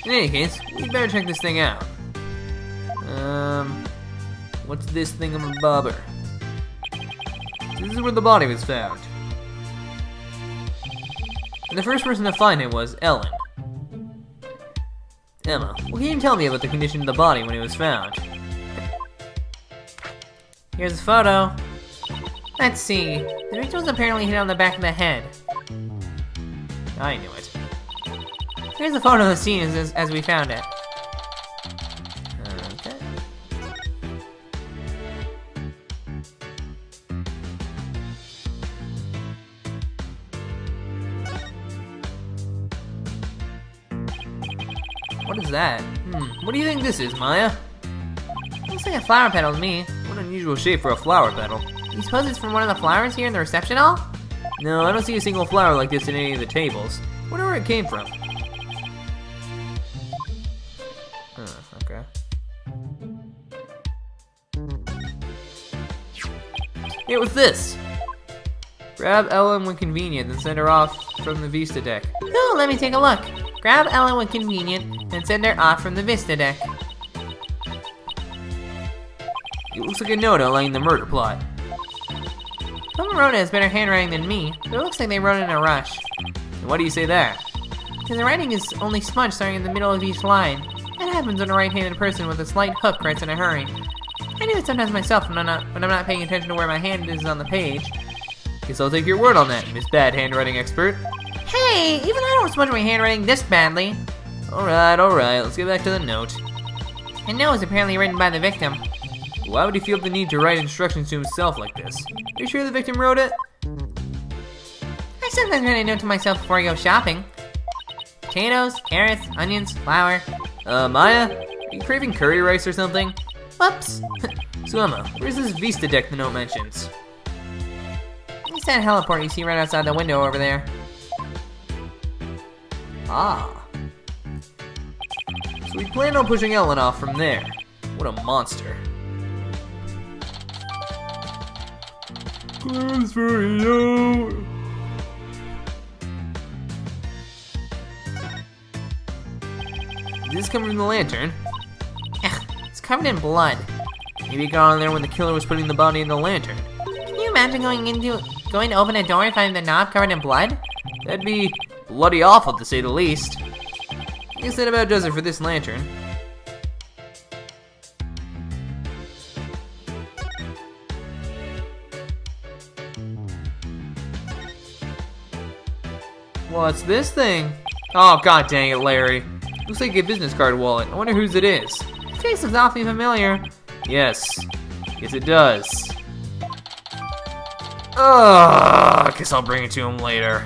In any case, we better check this thing out. What's this thingamabobber? This is where the body was found. And the first person to find it was Ellen. Emma, what can you tell me about the condition of the body when it was found? Here's a photo. Let's see. The victim was apparently hit on the back of the head. I knew it. Here's a photo of the scene as we found it. Okay. What is that? What do you think this is, Maya? Looks like a flower petal to me. What an unusual shape for a flower petal. You suppose it's from one of the flowers here in the reception hall? No, I don't see a single flower like this in any of the tables. Wonder where it came from. Okay. It was this! Grab Ellen when convenient, then send her off from the Vista deck. Oh, let me take a look. Grab Ellen when convenient, and send her off from the Vista deck. It looks like a note outlining the murder plot. Whoever wrote it has better handwriting than me, but it looks like they wrote it in a rush. And why do you say that? Because the writing is only smudged starting in the middle of each line. That happens when a right-handed person with a slight hook writes in a hurry. I do it sometimes myself when I'm not paying attention to where my hand is on the page. Guess I'll take your word on that, Miss Bad Handwriting Expert. Hey, even I don't smudge my handwriting this badly. Alright, let's get back to the note. And no, it's apparently written by the victim. Why would he feel the need to write instructions to himself like this? Are you sure the victim wrote it? I sometimes write a note to myself before I go shopping. Potatoes, carrots, onions, flour. Maya? Are you craving curry rice or something? Whoops. So Emma, where's this Vista deck the note mentions? It's that heliport you see right outside the window over there. Ah. So we planned on pushing Ellen off from there. What a monster. Close for you. Did this come from the lantern? Ugh, it's covered in blood. Maybe it got on there when the killer was putting the body in the lantern. Can you imagine going to open a door and finding the knob covered in blood? That'd be bloody awful to say the least. I guess that about does it for this lantern. What's this thing? Oh, god dang it, Larry. Looks like a business card wallet. I wonder whose it is. Face looks awfully familiar. Yes. Yes, it does. I guess I'll bring it to him later.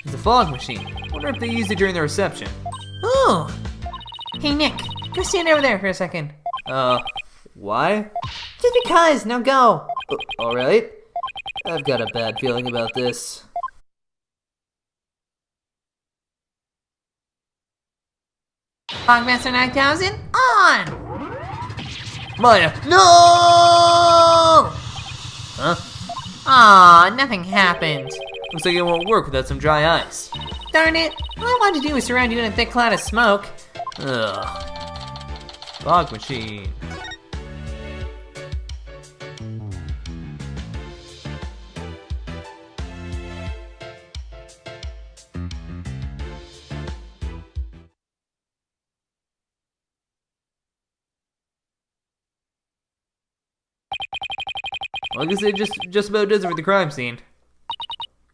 It's a fog machine. Wonder if they used it during the reception. Ooh. Hey, Nick. Go stand over there for a second. Why? Just because. Now go. Alright. I've got a bad feeling about this. Fogmaster 9000, on! Maya, no! Huh? Aw, nothing happened. Looks like it won't work without some dry ice. Darn it. All I wanted to do was surround you in a thick cloud of smoke. Ugh. Fog machine. Well, I guess it just about does it for the crime scene.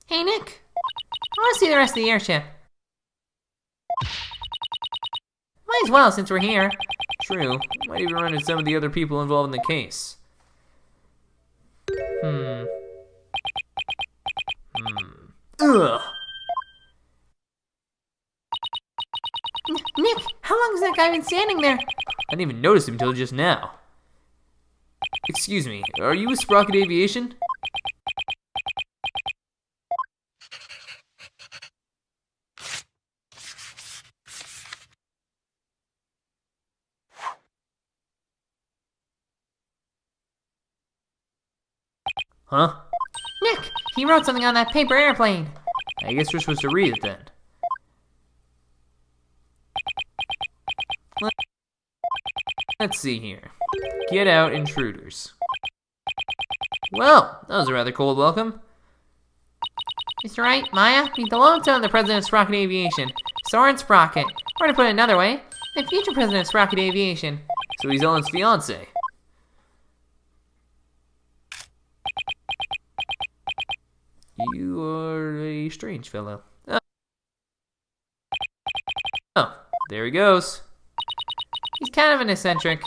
Hey, Nick. I want to see the rest of the airship. Might as well, since we're here. True. Might even run into some of the other people involved in the case. Ugh. Nick, how long has that guy been standing there? I didn't even notice him until just now. Excuse me, are you with Sprocket Aviation? Huh? Nick, he wrote something on that paper airplane. I guess we're supposed to read it then. Let's see here. Get out, intruders. Well, that was a rather cold welcome. Mr. Wright, Maya, meet the lone son of the president of Sprocket Aviation, Soren Sprocket. Or to put it another way, the future president of Sprocket Aviation. So he's Ellen's fiance. You are a strange fellow. Oh, there he goes. He's kind of an eccentric.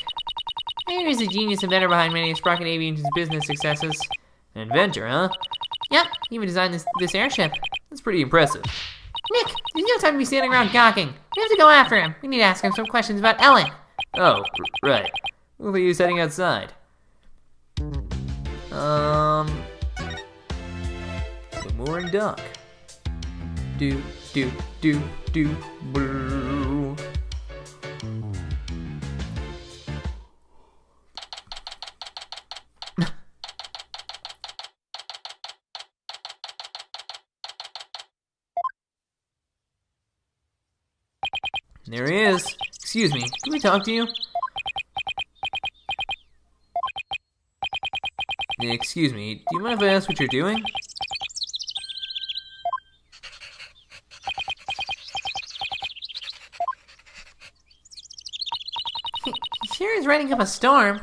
Maybe he's a genius inventor behind many of Sprocket Aviation's business successes. An inventor, huh? Yep, he even designed this airship. That's pretty impressive. Nick, there's no time to be standing around gawking. We have to go after him. We need to ask him some questions about Ellen. Oh, right. Look like he was heading outside. The mooring dock. Do, brrr. There he is. Excuse me, can we talk to you? Excuse me, do you mind if I ask what you're doing? He sure is writing up a storm.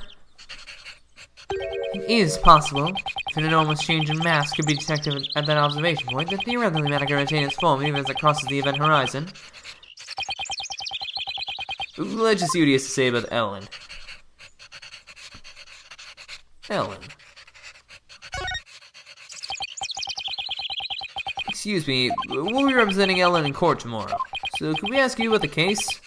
It is possible, if an enormous change in mass could be detected at that observation point, that theoretically matter can retain its form even as it crosses the event horizon. Let's just see what he has to say about Ellen. Ellen. Excuse me, we'll be representing Ellen in court tomorrow. So could we ask you about the case?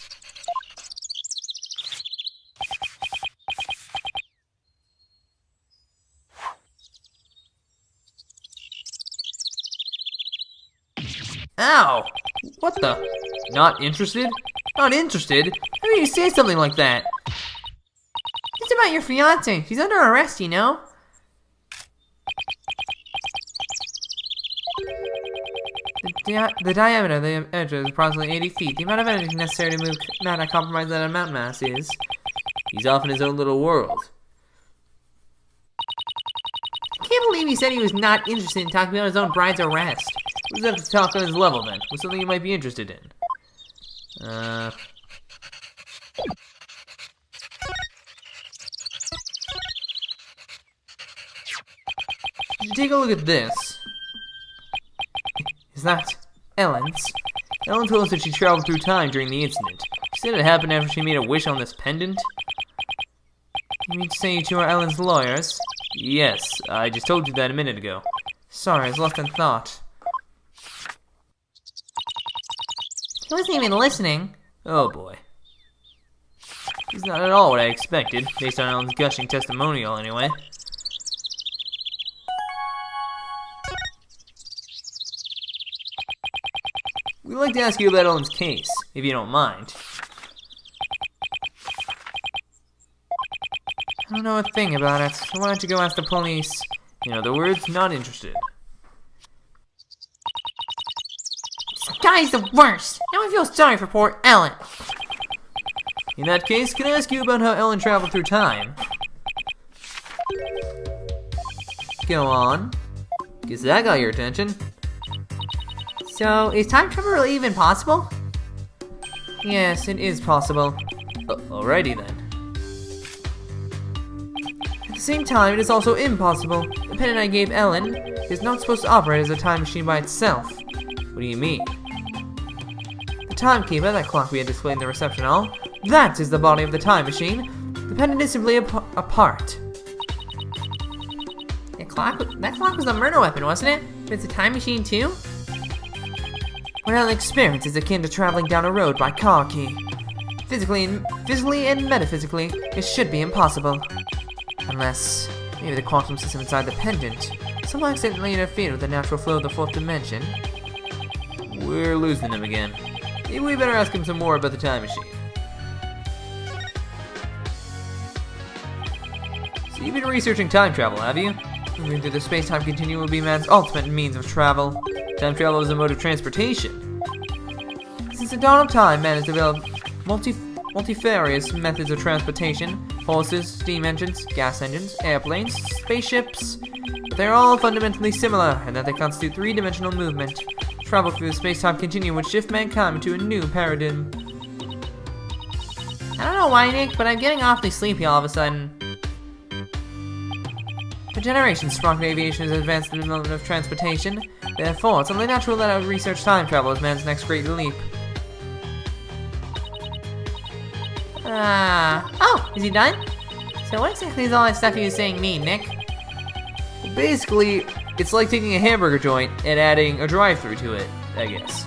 Ow! What the? Not interested? Not interested? How do you say something like that? It's about your fiance. She's under arrest, you know? The diameter of the edge is approximately 80 feet. The amount of energy necessary to move matter compromised that amount mass is... He's off in his own little world. I can't believe he said he was not interested in talking about his own bride's arrest. What does that have to talk on his level then? What's something you might be interested in? Take a look at this. Is that Ellen's? Ellen told us that she traveled through time during the incident. She said it happened after she made a wish on this pendant. You mean to say you two are Ellen's lawyers? Yes, I just told you that a minute ago. Sorry, I was lost in thought. He wasn't even listening. Oh boy. He's not at all what I expected, based on Ellen's gushing testimonial anyway. We'd like to ask you about Ellen's case, if you don't mind. I don't know a thing about it, so why don't you go ask the police? In other words, not interested. This guy's the worst! Now I feel sorry for poor Ellen. In that case, can I ask you about how Ellen traveled through time? Go on. Guess that got your attention. So, is time travel really even possible? Yes, it is possible. Alrighty then. At the same time, it is also impossible. The pendant I gave Ellen is not supposed to operate as a time machine by itself. What do you mean? The timekeeper, that clock we had displayed in the reception hall, that is the body of the time machine. The pendant is simply a part. That clock was a murder weapon, wasn't it? But it's a time machine too? What Ellen experienced is akin to traveling down a road by car key. Physically and metaphysically, it should be impossible. Unless, maybe the quantum system inside the pendant somehow accidentally interfered with the natural flow of the fourth dimension. We're losing him again. Maybe we better ask him some more about the time machine. So you've been researching time travel, have you? Moving through the space-time continuum will be man's ultimate means of travel. Time travel is a mode of transportation. Since the dawn of time, man has developed multifarious methods of transportation: horses, steam engines, gas engines, airplanes, spaceships. But they're all fundamentally similar, in that they constitute three-dimensional movement. Travel through the space-time continuum would shift mankind into a new paradigm. I don't know why, Nick, but I'm getting awfully sleepy all of a sudden. For generations, rocket aviation has advanced the development of transportation. Therefore, it's only natural that I would research time travel as man's next great leap. Oh, is he done? So what exactly is all that stuff he was saying mean, Nick? Basically, it's like taking a hamburger joint and adding a drive-thru to it, I guess.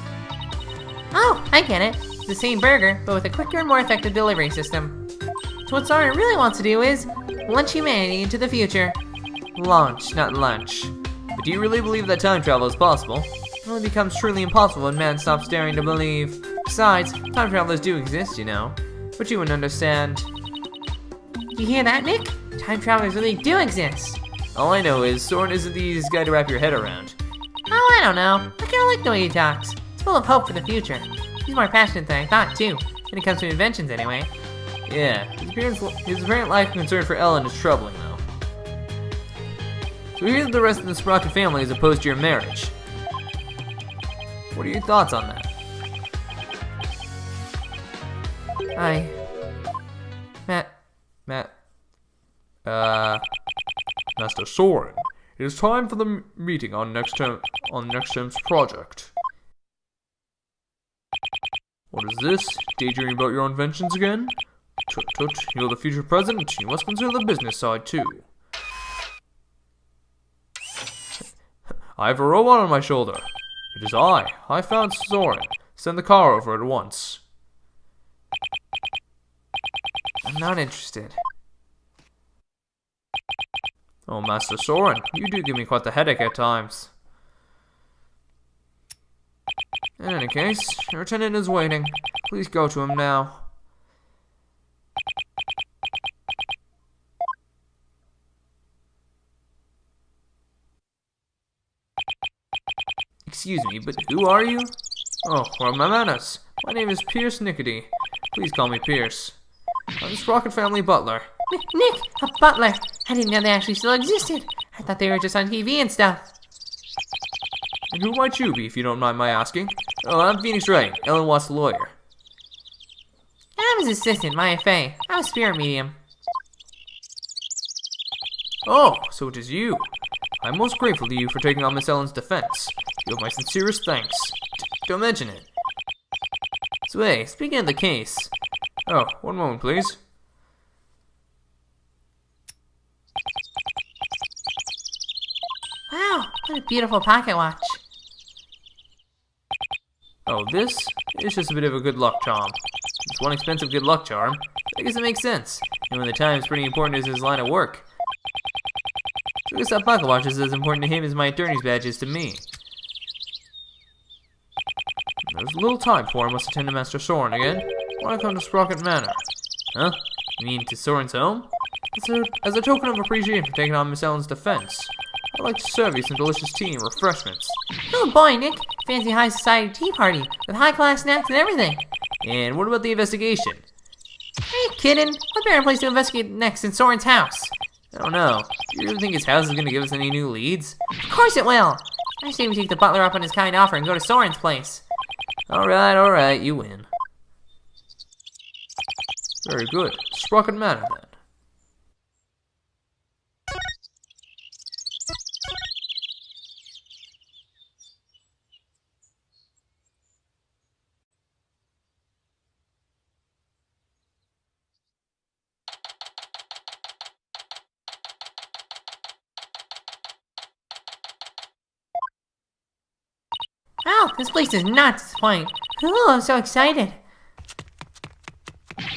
Oh, I get it. It's the same burger, but with a quicker and more effective delivery system. So what Soren really wants to do is launch humanity into the future. Launch, not lunch. But do you really believe that time travel is possible? It only becomes truly impossible when man stops daring to believe. Besides, time travelers do exist, you know. But you wouldn't understand. You hear that, Nick? Time travelers really do exist. All I know is Soren isn't the easiest guy to wrap your head around. Oh, I don't know. I kinda like the way he talks. It's full of hope for the future. He's more passionate than I thought, too. When it comes to inventions, anyway. Yeah, his apparent lack of concern for Ellen is troubling, though. So we hear that the rest of the Sprocket family is opposed to your marriage. What are your thoughts on that? Master Soren, it is time for the meeting on next term's project. What is this? Daydreaming about your inventions again? Tut tut, you're the future president, you must consider the business side too. I have a robot on my shoulder. It is I found Soren. Send the car over at once. I'm not interested. Oh, Master Soren, you do give me quite the headache at times. In any case, your attendant is waiting. Please go to him now. Excuse me, but who are you? Oh, where are my manners? My name is Pierce Nickety. Please call me Pierce. I'm the Sprocket family butler. Nick, a butler! I didn't know they actually still existed. I thought they were just on TV and stuff. And who might you be, if you don't mind my asking? Oh, I'm Phoenix Wright, Ellen Watts' lawyer. I'm his assistant, Maya Fey. I'm a spirit medium. Oh, so it is you. I'm most grateful to you for taking on Miss Ellen's defense. You have my sincerest thanks. Don't mention it. So hey, speaking of the case... Oh, one moment please. Wow, what a beautiful pocket watch. Oh, this is just a bit of a good luck charm. It's one expensive good luck charm. I guess it makes sense. Knowing the time is pretty important as his line of work. So I guess that pocket watch is as important to him as my attorney's badge is to me. There's a little time before I must attend to Master Soren again. Why I come to Sprocket Manor? Huh? You mean to Soren's home? As a token of appreciation for taking on Miss Ellen's defense, I'd like to serve you some delicious tea and refreshments. Oh boy, Nick. Fancy high society tea party with high-class snacks and everything. And what about the investigation? Are you kidding? What better place to investigate next than Soren's house? I don't know. Do you really think his house is going to give us any new leads? Of course it will. I say we take the butler up on his kind offer and go to Soren's place. Alright, you win. Very good. Sprocket Manor then. Wow, this place is not disappointing. Oh, I'm so excited.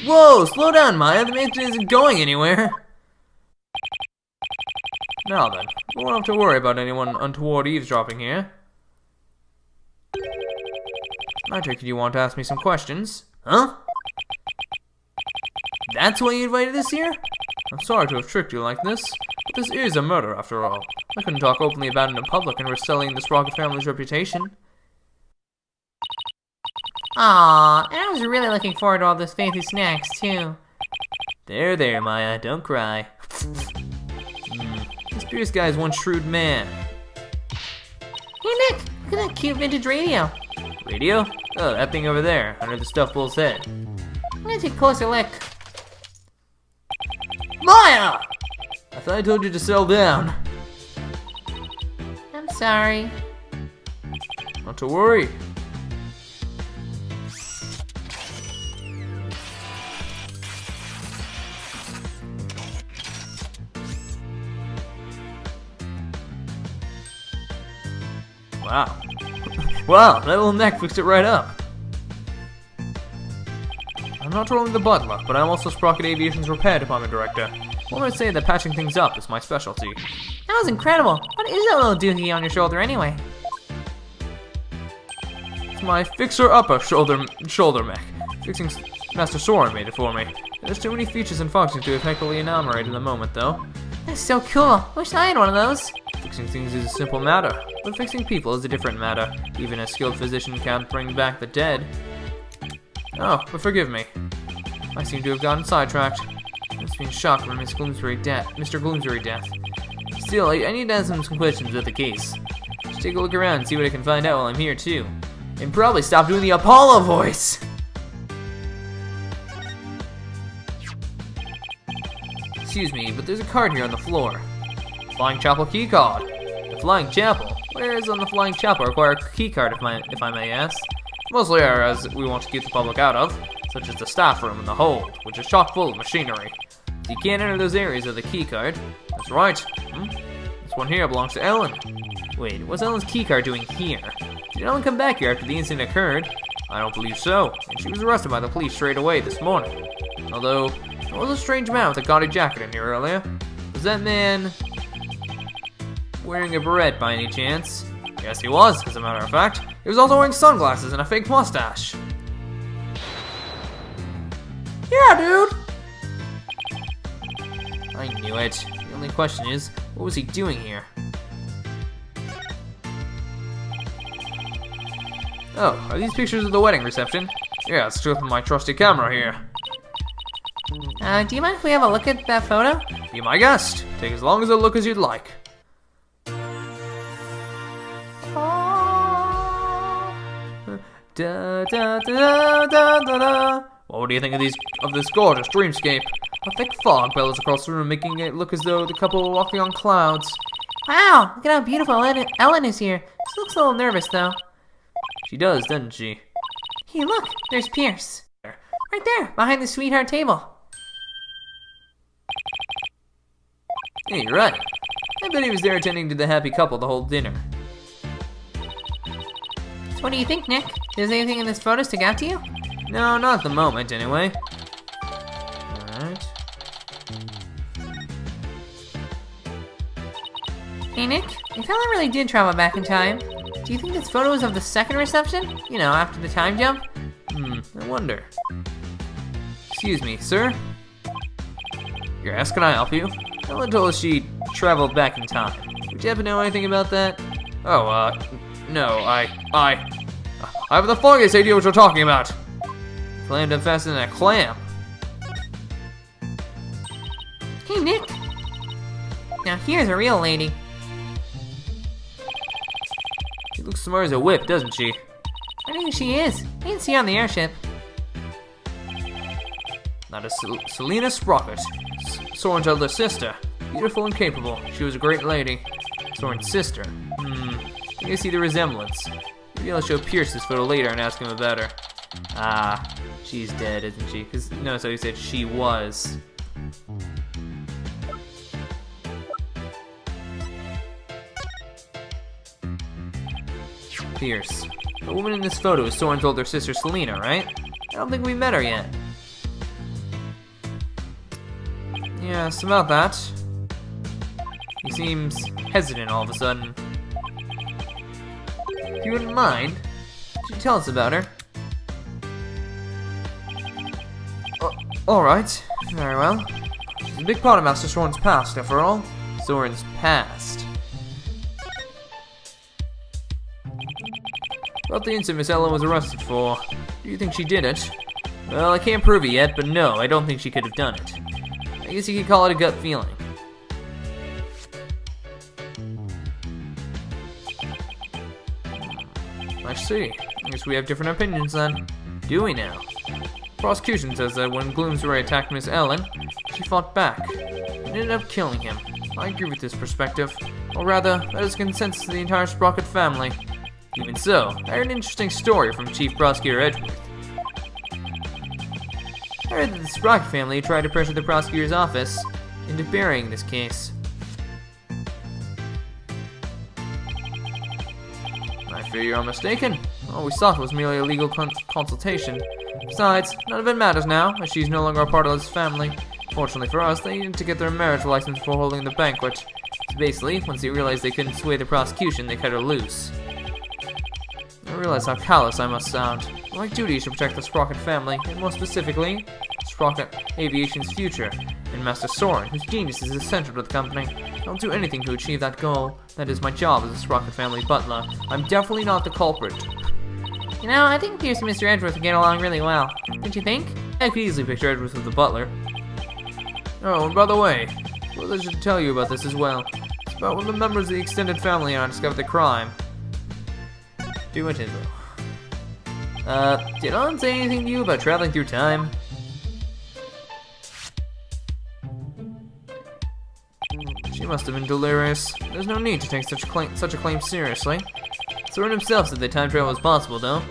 Whoa, slow down, Maya. The mansion isn't going anywhere. Now then, we won't have to worry about anyone untoward eavesdropping here. I take it you want to ask me some questions, huh? That's why you invited us here? I'm sorry to have tricked you like this, but this is a murder after all. I couldn't talk openly about it in public and risk sullying the Sprocket family's reputation. Aw, and I was really looking forward to all those fancy snacks, too. There, Maya, don't cry. This Pierce guy is one shrewd man. Hey, Nick, look at that cute vintage radio. Radio? Oh, that thing over there, under the stuffed bull's head. I'm gonna take a closer look. Maya! I thought I told you to settle down. I'm sorry. Not to worry. Wow. Wow, that little neck fixed it right up. I'm not only the butler, but I'm also Sprocket Aviation's repair department director. One might say that patching things up is my specialty. That was incredible. What is that little doohickey on your shoulder anyway? It's my fixer-upper shoulder mech. Fixing Master Soren made it for me. There's too many features and functions to effectively enumerate in the moment, though. That's so cool. Wish I had one of those. Fixing things is a simple matter, but fixing people is a different matter. Even a skilled physician can't bring back the dead. Oh, but forgive me. I seem to have gotten sidetracked. I was being shocked by Mr. Gloomsbury death. Still, I need to ask some questions about the case. Just take a look around and see what I can find out while I'm here, too. And probably stop doing the Apollo voice! Excuse me, but there's a card here on the floor. Flying Chapel key card. The Flying Chapel? Where is on the Flying Chapel require a key card, if I may ask? Mostly areas we want to keep the public out of, such as the staff room and the hold, which is chock full of machinery. So you can't enter those areas with a key card. That's right. This one here belongs to Ellen. Wait, what's Ellen's key card doing here? Did Ellen come back here after the incident occurred? I don't believe so, and she was arrested by the police straight away this morning. Although, there was a strange man with a gaudy jacket in here earlier. Was that man wearing a beret by any chance? Yes, he was, as a matter of fact. He was also wearing sunglasses and a fake mustache. Yeah, dude! I knew it. The only question is, what was he doing here? Oh, are these pictures of the wedding reception? Yeah, it's with my trusty camera here. Do you mind if we have a look at that photo? Be my guest. Take as long as a look as you'd like. Da, da, da, da, da, da. What do you think of this gorgeous dreamscape? A thick fog billows across the room, making it look as though the couple were walking on clouds. Wow, look at how beautiful Ellen is here. She looks a little nervous, though. She does, doesn't she? Hey, look, there's Pierce. Right there, behind the sweetheart table. Hey, you're right. I bet he was there attending to the happy couple the whole dinner. So what do you think, Nick? Does anything in this photo stick out to you? No, not at the moment, anyway. Alright. Hey, Nick, if Ellen really did travel back in time, do you think this photo is of the second reception? You know, after the time jump? I wonder. Excuse me, sir? Yes, can I help you? Ellen told us she traveled back in time. Would you happen to know anything about that? Oh, no, I have the foggiest idea what you're talking about. Clammed up faster than a clam. Hey, Nick. Now here's a real lady. She looks smart as a whip, doesn't she? I think she is. I didn't see her on the airship. Not a Selena Sprocket, Soren's elder sister. Beautiful and capable. She was a great lady. Soren's sister. You can see the resemblance. Maybe I'll show Pierce this photo later and ask him about her. Ah, she's dead, isn't she? Because notice how he said she was. Pierce. The woman in this photo is Soren's older sister, Selena, right? I don't think we met her yet. Yes, about that. He seems hesitant all of a sudden. If you wouldn't mind, could you tell us about her? Alright, very well. She's a big part of Master Soren's past, after all. Soren's past. About the incident Miss Ellen was arrested for. Do you think she did it? Well, I can't prove it yet, but no, I don't think she could have done it. I guess you could call it a gut feeling. I see. I guess we have different opinions then. Do we now? Prosecution says that when Gloomsbury attacked Miss Ellen, she fought back and ended up killing him. I agree with this perspective. Or rather, that is consensus of the entire Sprocket family. Even so, I heard an interesting story from Chief Prosecutor Edgeworth. I heard that the Sprocket family tried to pressure the prosecutor's office into burying this case. I fear you're mistaken. All we sought was merely a legal consultation. Besides, none of it matters now, as she's no longer a part of this family. Fortunately for us, they needed to get their marriage license before holding the banquet. So basically, once they realized they couldn't sway the prosecution, they cut her loose. I realize how callous I must sound. My duty is to protect the Sprocket family, and more specifically, Sprocket Aviation's future, and Master Soren, whose genius is essential to the company. I'll do anything to achieve that goal. That is my job as a Sprocket family butler. I'm definitely not the culprit. You know, I think Pierce and Mr. Edgeworth would get along really well. Don't you think? I could easily picture Edgeworth as the butler. Oh, and by the way, well, I should tell you about this as well. It's about when the members of the extended family and I discovered the crime. Do it, Izzo. Did Ellen say anything to you about traveling through time? She must have been delirious. There's no need to take such a claim seriously. Soren himself said that time travel was possible, though.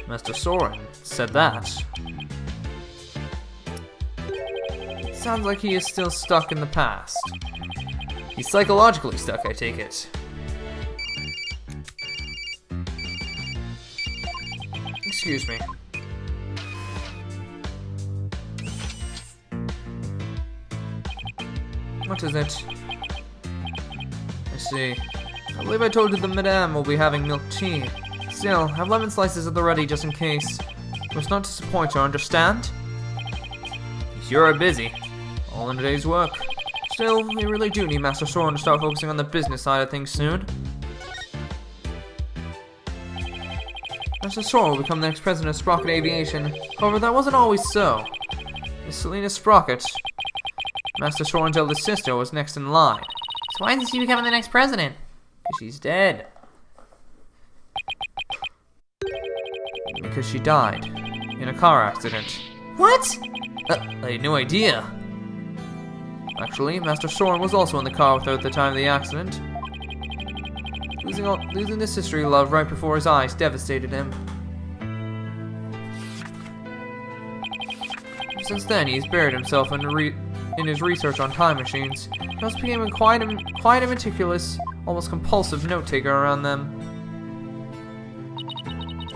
Master Soren said that. It sounds like he is still stuck in the past. He's psychologically stuck, I take it. Excuse me. What is it? I see. I believe I told you that Madame will be having milk tea. Still, have lemon slices at the ready just in case. Must not disappoint her, understand? You sure are busy. All in a day's work. Still, we really do need Master Soren to start focusing on the business side of things soon. Master Soren will become the next president of Sprocket Aviation. However, that wasn't always so. Miss Selena Sprocket, Master Soren's eldest sister, was next in line. So why isn't she becoming the next president? Because she's dead. Because she died. In a car accident. What? I had no idea. Actually, Master Soren was also in the car with her at the time of the accident. Losing this history love right before his eyes devastated him. Since then, he's buried himself in his research on time machines. He also became quite a meticulous, almost compulsive note-taker around them.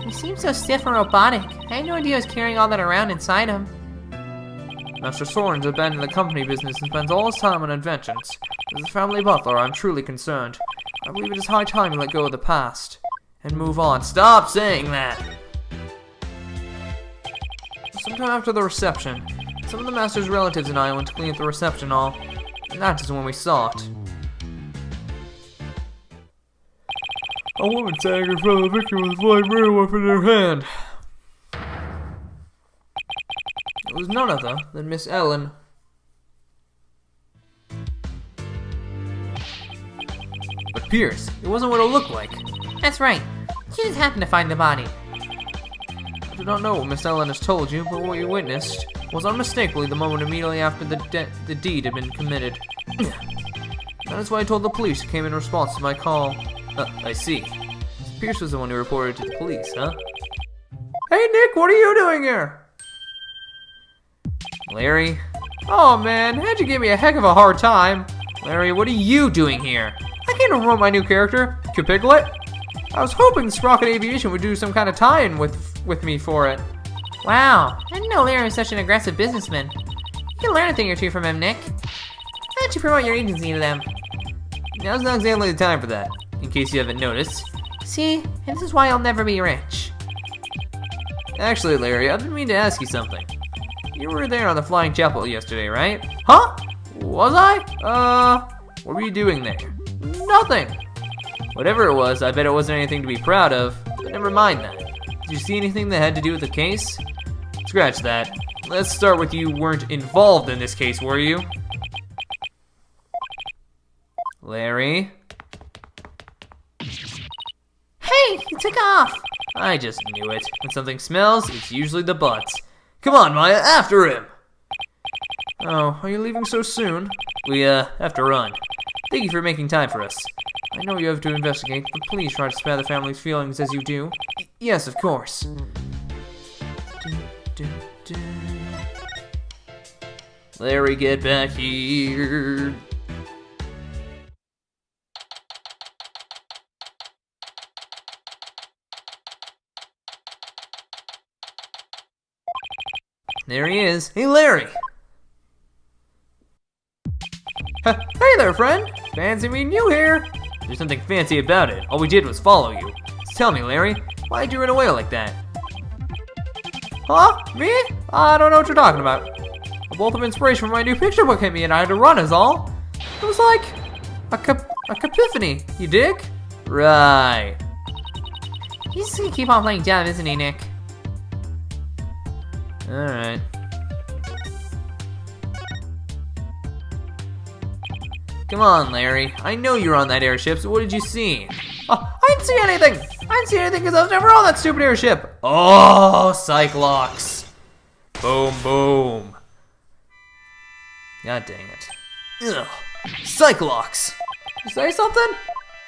He seems so stiff and robotic. I had no idea he was carrying all that around inside him. Master Soren's abandoned the company business and spends all his time on inventions. As a family butler, I'm truly concerned. I believe it is high time to let go of the past and move on. Stop saying that! Sometime after the reception, some of the Master's relatives and I went to clean up the reception hall, and that is when we saw it. A woman sang in front of the victim with a light murder weapon in her hand. It was none other than Miss Ellen. But Pierce, it wasn't what it looked like. That's right. She just happened to find the body. I do not know what Miss Ellen has told you, but what you witnessed was unmistakably the moment immediately after the deed had been committed. That is why I told the police who came in response to my call. I see. Pierce was the one who reported to the police, huh? Hey Nick, what are you doing here? Larry? Oh man, how'd you give me a heck of a hard time? Larry, what are you doing here? I came to promote my new character, Piglet. I was hoping Sprocket Aviation would do some kind of tie-in with me for it. Wow, I didn't know Larry was such an aggressive businessman. You can learn a thing or two from him, Nick. Why don't you promote your agency to them? Now's not exactly the time for that, in case you haven't noticed. See, and this is why I'll never be rich. Actually, Larry, I've been meaning to ask you something. You were there on the Flying Chapel yesterday, right? Huh? Was I? What were you doing there? Nothing. Whatever it was, I bet it wasn't anything to be proud of, but never mind that. Did you see anything that had to do with the case? Scratch that. Let's start with you weren't involved in this case, were you? Larry? Hey, he took off! I just knew it. When something smells, it's usually the butts. Come on, Maya, after him! Oh, are you leaving so soon? We, have to run. Thank you for making time for us. I know you have to investigate, but please try to spare the family's feelings as you do. Yes, of course. Larry, get back here. There he is. Hey, Larry! Hey there, friend! Fancy meeting you here! There's nothing fancy about it. All we did was follow you. So tell me, Larry, why'd you run away like that? Huh? Me? I don't know what you're talking about. A bolt of inspiration from my new picture book hit me and I had to run is all. It was like a capiphany, you dig? Right. He's just gonna keep on playing dumb, isn't he, Nick? Alright. Come on, Larry. I know you were on that airship, so what did you see? Oh, I didn't see anything! I didn't see anything because I was never on that stupid airship! Oh, Cyclops! Boom, boom. God dang it. Ugh. Cyclops! You say something?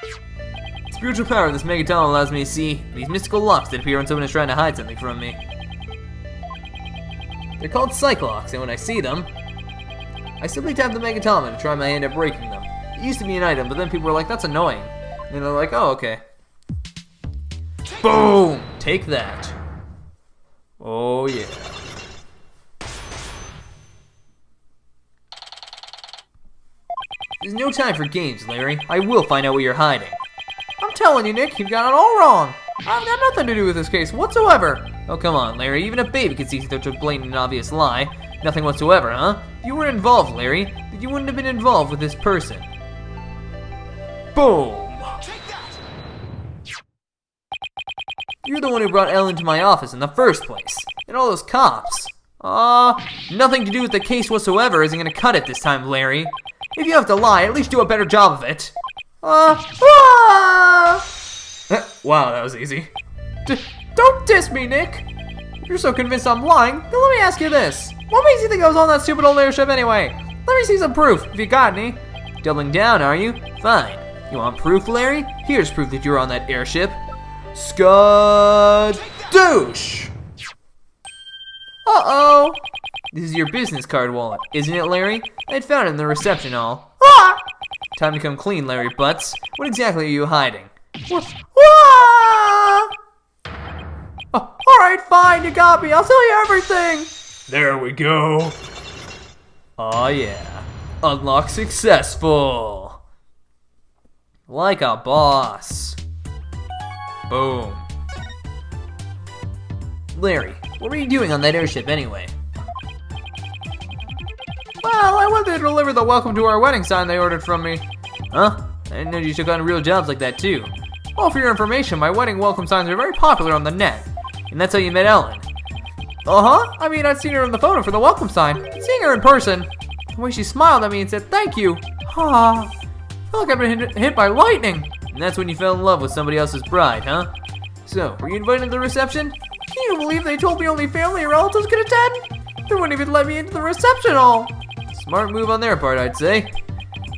The spiritual power of this Megaton allows me to see these mystical locks that appear when someone is trying to hide something from me. They're called Cyclops, and when I see them, I simply tap the Megaton and try my hand at breaking them. It used to be an item, but then people were like, that's annoying. And then they're like, oh, okay. Boom! Take that. Oh, yeah. There's no time for games, Larry. I will find out what you're hiding. I'm telling you, Nick, you've got it all wrong. I've got nothing to do with this case whatsoever. Oh, come on, Larry. Even a baby can see such a blatant and obvious lie. Nothing whatsoever, huh? If you were involved, Larry, then you wouldn't have been involved with this person. Boom! You're the one who brought Ellen to my office in the first place. And all those cops. Nothing to do with the case whatsoever isn't gonna cut it this time, Larry. If you have to lie, at least do a better job of it. Wow, that was easy. Don't diss me, Nick. If you're so convinced I'm lying, then let me ask you this. What makes you think I was on that stupid old airship anyway? Let me see some proof, if you got any. Doubling down, are you? Fine. You want proof, Larry? Here's proof that you were on that airship. Scud douche! Uh-oh! This is your business card wallet, isn't it, Larry? I had found it in the reception hall. Ah! Time to come clean, Larry Butts. What exactly are you hiding? Ah! Oh, alright, fine, you got me. I'll tell you everything. There we go. Aw, yeah. Unlock successful. Like a boss. Boom. Larry, what were you doing on that airship anyway? Well, I went there to deliver the welcome to our wedding sign they ordered from me. Huh? I didn't know you took on real jobs like that too. Well, for your information, my wedding welcome signs are very popular on the net. And that's how you met Ellen. Uh-huh. I mean, I'd seen her in the photo for the welcome sign. Seeing her in person, the way she smiled at me and said thank you. Ah, I feel like I've been hit by lightning. And that's when you fell in love with somebody else's bride, huh? So, were you invited to the reception? Can you believe they told me only family and relatives could attend? They wouldn't even let me into the reception hall. Smart move on their part, I'd say.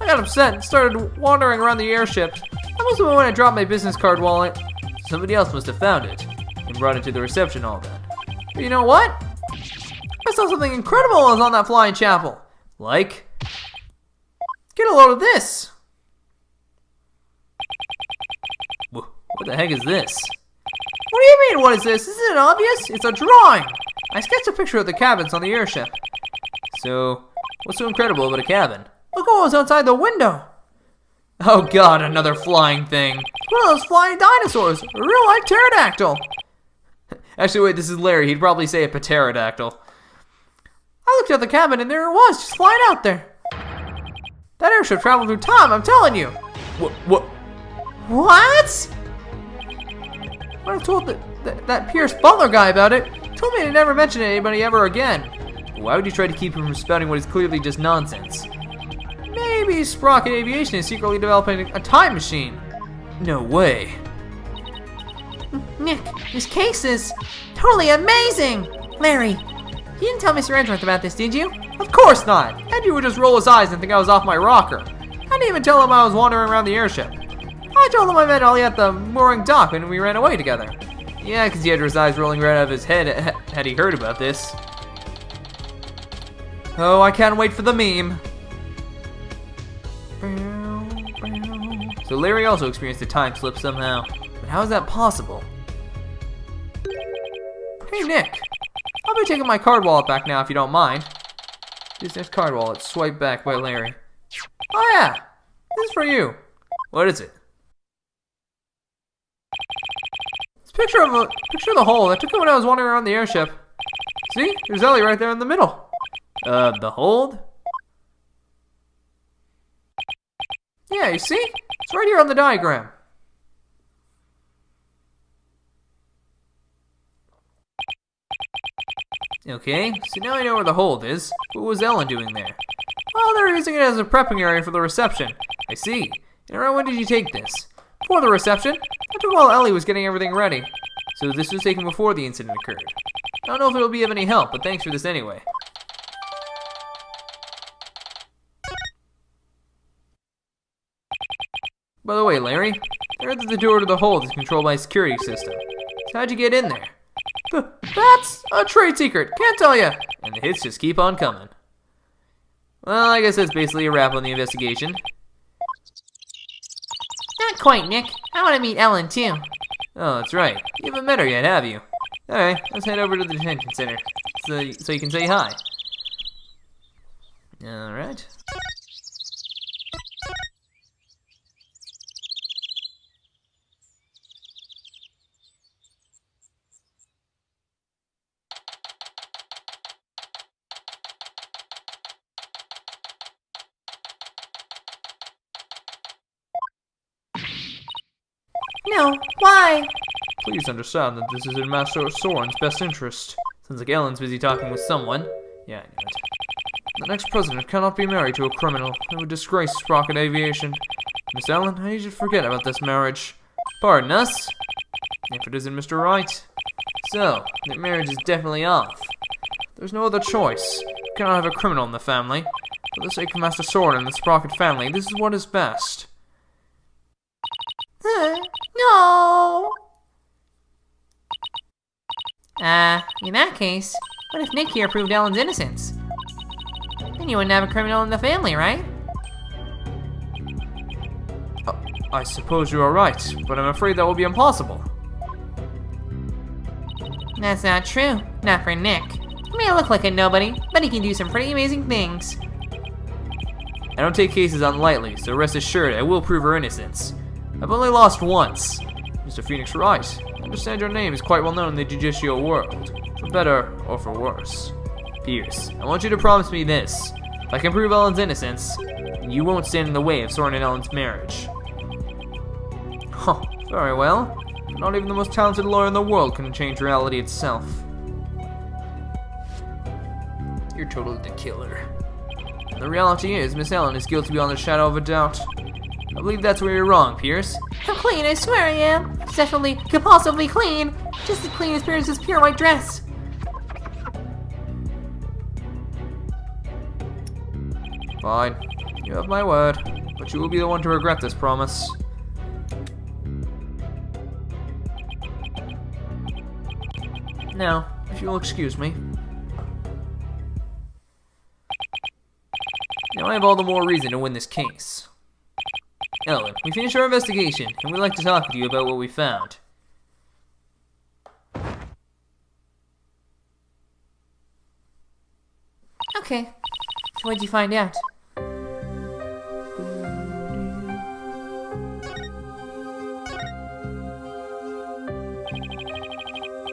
I got upset and started wandering around the airship. That must have been when I dropped my business card wallet. Somebody else must have found it and brought it to the reception hall then. But you know what? I saw something incredible while I was on that flying chapel. Like? Get a load of this. What the heck is this? What do you mean, what is this? Isn't it obvious? It's a drawing. I sketched a picture of the cabins on the airship. So, what's so incredible about a cabin? Look what was outside the window. Oh god, another flying thing. One of those flying dinosaurs. A real-life pterodactyl. Actually, wait, this is Larry. He'd probably say a pterodactyl. I looked at the cabin and there it was, just flying out there. That airship traveled through time, I'm telling you. What? What? When I told that Pierce Butler guy about it, he told me to never mention it to anybody ever again. Why would you try to keep him from spouting what is clearly just nonsense? Maybe Sprocket Aviation is secretly developing a time machine. No way. Nick, this case is totally amazing! Larry, you didn't tell Mr. Edgeworth about this, did you? Of course not! Andrew would just roll his eyes and think I was off my rocker. I didn't even tell him I was wandering around the airship. I told him I met Ellie at the mooring dock when we ran away together. Yeah, because he had his eyes rolling right out of his head had he heard about this. Oh, I can't wait for the meme. So Larry also experienced a time slip somehow. But how is that possible? Hey Nick, I'll be taking my card wallet back now if you don't mind. Business card wallet swiped back by Larry. Oh yeah, this is for you. What is it? It's a picture of the hole. I took it when I was wandering around the airship. See, there's Ellie right there in the middle. The hold? Yeah, you see? It's right here on the diagram. Okay, so now I know where the hold is. What was Ellen doing there? Oh, they're using it as a prepping area for the reception. I see. And around when did you take this? For the reception, I took while Ellie was getting everything ready. So this was taken before the incident occurred. I don't know if it'll be of any help, but thanks for this anyway. By the way, Larry, I heard that the door to the hold is controlled by a security system. So how'd you get in there? That's a trade secret, can't tell ya. And the hits just keep on coming. Well, I guess that's basically a wrap on the investigation. Not quite, Nick. I want to meet Ellen, too. Oh, that's right. You haven't met her yet, have you? Alright, let's head over to the detention center so you can say hi. Alright. No, why? Please understand that this is in Master Soren's best interest. Sounds like Ellen's busy talking with someone. Yeah, I knew it. The next president cannot be married to a criminal. It would disgrace Sprocket Aviation. Miss Ellen, I need you to forget about this marriage. Pardon us? If it isn't Mr. Wright. So, the marriage is definitely off. There's no other choice. We cannot have a criminal in the family. For the sake of Master Sword and the Sprocket family, this is what is best. No! In that case, what if Nick here proved Ellen's innocence? Then you wouldn't have a criminal in the family, right? I suppose you are right, but I'm afraid that will be impossible. That's not true. Not for Nick. He may look like a nobody, but he can do some pretty amazing things. I don't take cases on lightly, so rest assured I will prove her innocence. I've only lost once. Mr. Phoenix Wright, I understand your name is quite well known in the judicial world, for better or for worse. Pierce, I want you to promise me this. If I can prove Ellen's innocence, you won't stand in the way of Soren and Ellen's marriage. Huh, very well. Not even the most talented lawyer in the world can change reality itself. You're totally the killer. And the reality is, Miss Ellen is guilty beyond the shadow of a doubt. I believe that's where you're wrong, Pierce. I'm clean, I swear I am. Definitely, compulsively clean. Just as clean as Pierce's pure white dress. Fine. You have my word. But you will be the one to regret this promise. Now, if you'll excuse me. Now I have all the more reason to win this case. Ellen, we finished our investigation, and we'd like to talk with you about what we found. Okay. So what'd you find out?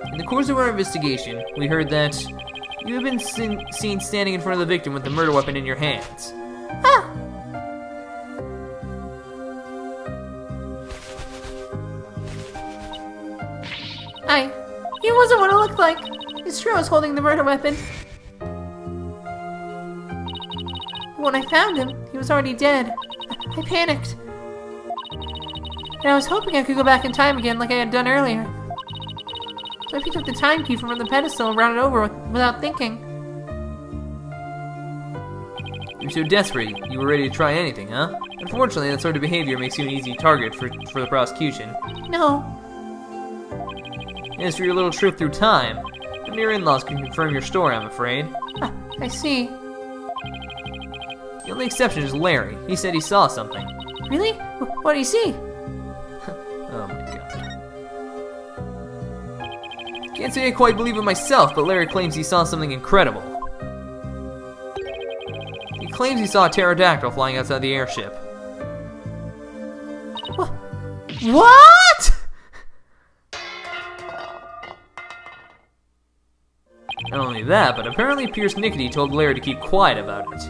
In the course of our investigation, we heard that you have been seen standing in front of the victim with the murder weapon in your hands. Ah! He wasn't what it looked like. It's true I was holding the murder weapon. When I found him, he was already dead. I panicked. And I was hoping I could go back in time again like I had done earlier. So I picked up the time key from the pedestal and ran it over without thinking. You were so desperate, you were ready to try anything, huh? Unfortunately, that sort of behavior makes you an easy target for the prosecution. No. As for your little trip through time, none of your in-laws can confirm your story, I'm afraid. I see. The only exception is Larry. He said he saw something. Really? What do you see? Oh my god. Can't say I quite believe it myself, but Larry claims he saw something incredible. He claims he saw a pterodactyl flying outside the airship. What? Not only that, but apparently Pierce Nickety told Larry to keep quiet about it.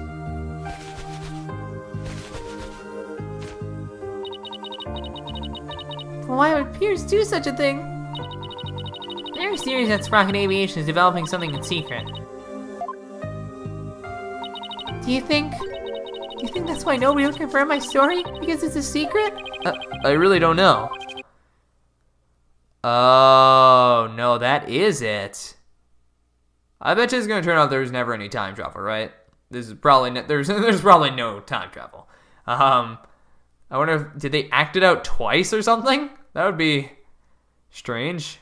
Why would Pierce do such a thing? There's theories that Sprocket Aviation is developing something in secret. Do you think that's why nobody will confirm my story? Because it's a secret? I really don't know. Oh, no, that is it. I bet you it's gonna turn out there's never any time travel, right? This is probably there's probably no time travel. I wonder if did they act it out twice or something? That would be strange.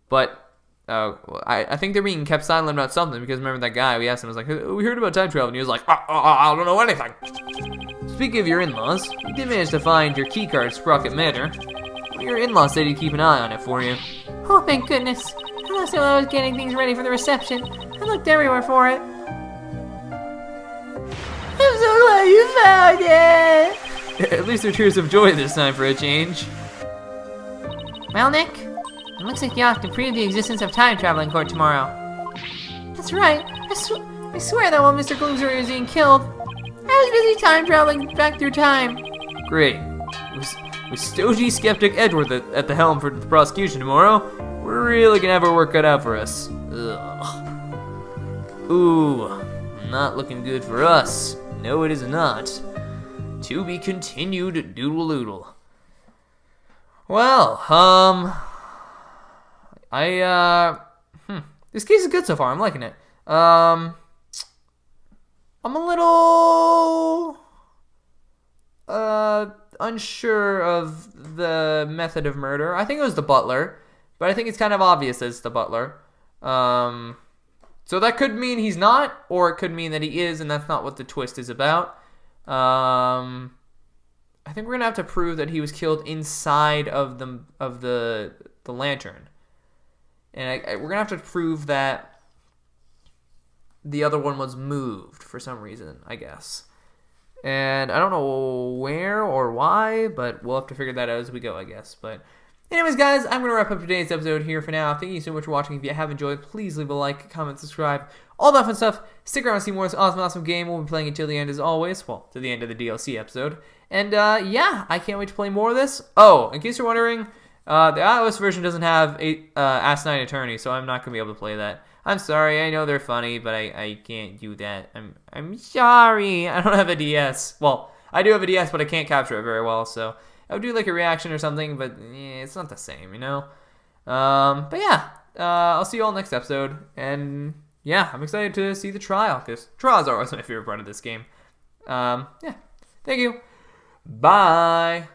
But I think they're being kept silent about something because remember that guy we asked him was like, we heard about time travel, and he was like, I don't know anything. Speaking of your in-laws, we did manage to find your keycard Sprocket Manor. Your in-laws said he'd keep an eye on it for you. Oh, thank goodness. I was while I was getting things ready for the reception. I looked everywhere for it. I'm so glad you found it! At least they're tears of joy this time for a change. Well, Nick, it looks like you'll have to prove the existence of time travel in court tomorrow. That's right. I swear that while Mr. Gloomsbury was being killed, I was busy time traveling back through time. Great. With Stogie Skeptic Edward at the helm for the prosecution tomorrow, we're really gonna have our work cut out for us. Ugh. Ooh, not looking good for us. No, it is not. To be continued, doodle-doodle. Well, this case is good so far. I'm liking it. I'm a little unsure of the method of murder. I think it was the butler, but I think it's kind of obvious that it's the butler. So that could mean he's not, or it could mean that he is, and that's not what the twist is about. I think we're gonna have to prove that he was killed inside of the lantern, and we're gonna have to prove that the other one was moved for some reason, I guess. And I don't know where or why, but we'll have to figure that out as we go, I guess. But anyways, guys, I'm going to wrap up today's episode here for now. Thank you so much for watching. If you have enjoyed, please leave a like, comment, subscribe, all that fun stuff. Stick around to see more of this awesome game. We'll be playing until the end as always. Well, to the end of the DLC episode. And yeah, I can't wait to play more of this. Oh, in case you're wondering, the iOS version doesn't have Ask 9 Attorney, so I'm not going to be able to play that. I'm sorry, I know they're funny, but I can't do that. I'm sorry. I don't have a DS. Well, I do have a DS, but I can't capture it very well, so I would do like a reaction or something, but it's not the same, you know? But yeah, I'll see you all next episode, and yeah, I'm excited to see the trial, because trials are always my favorite part of this game. Yeah, thank you. Bye.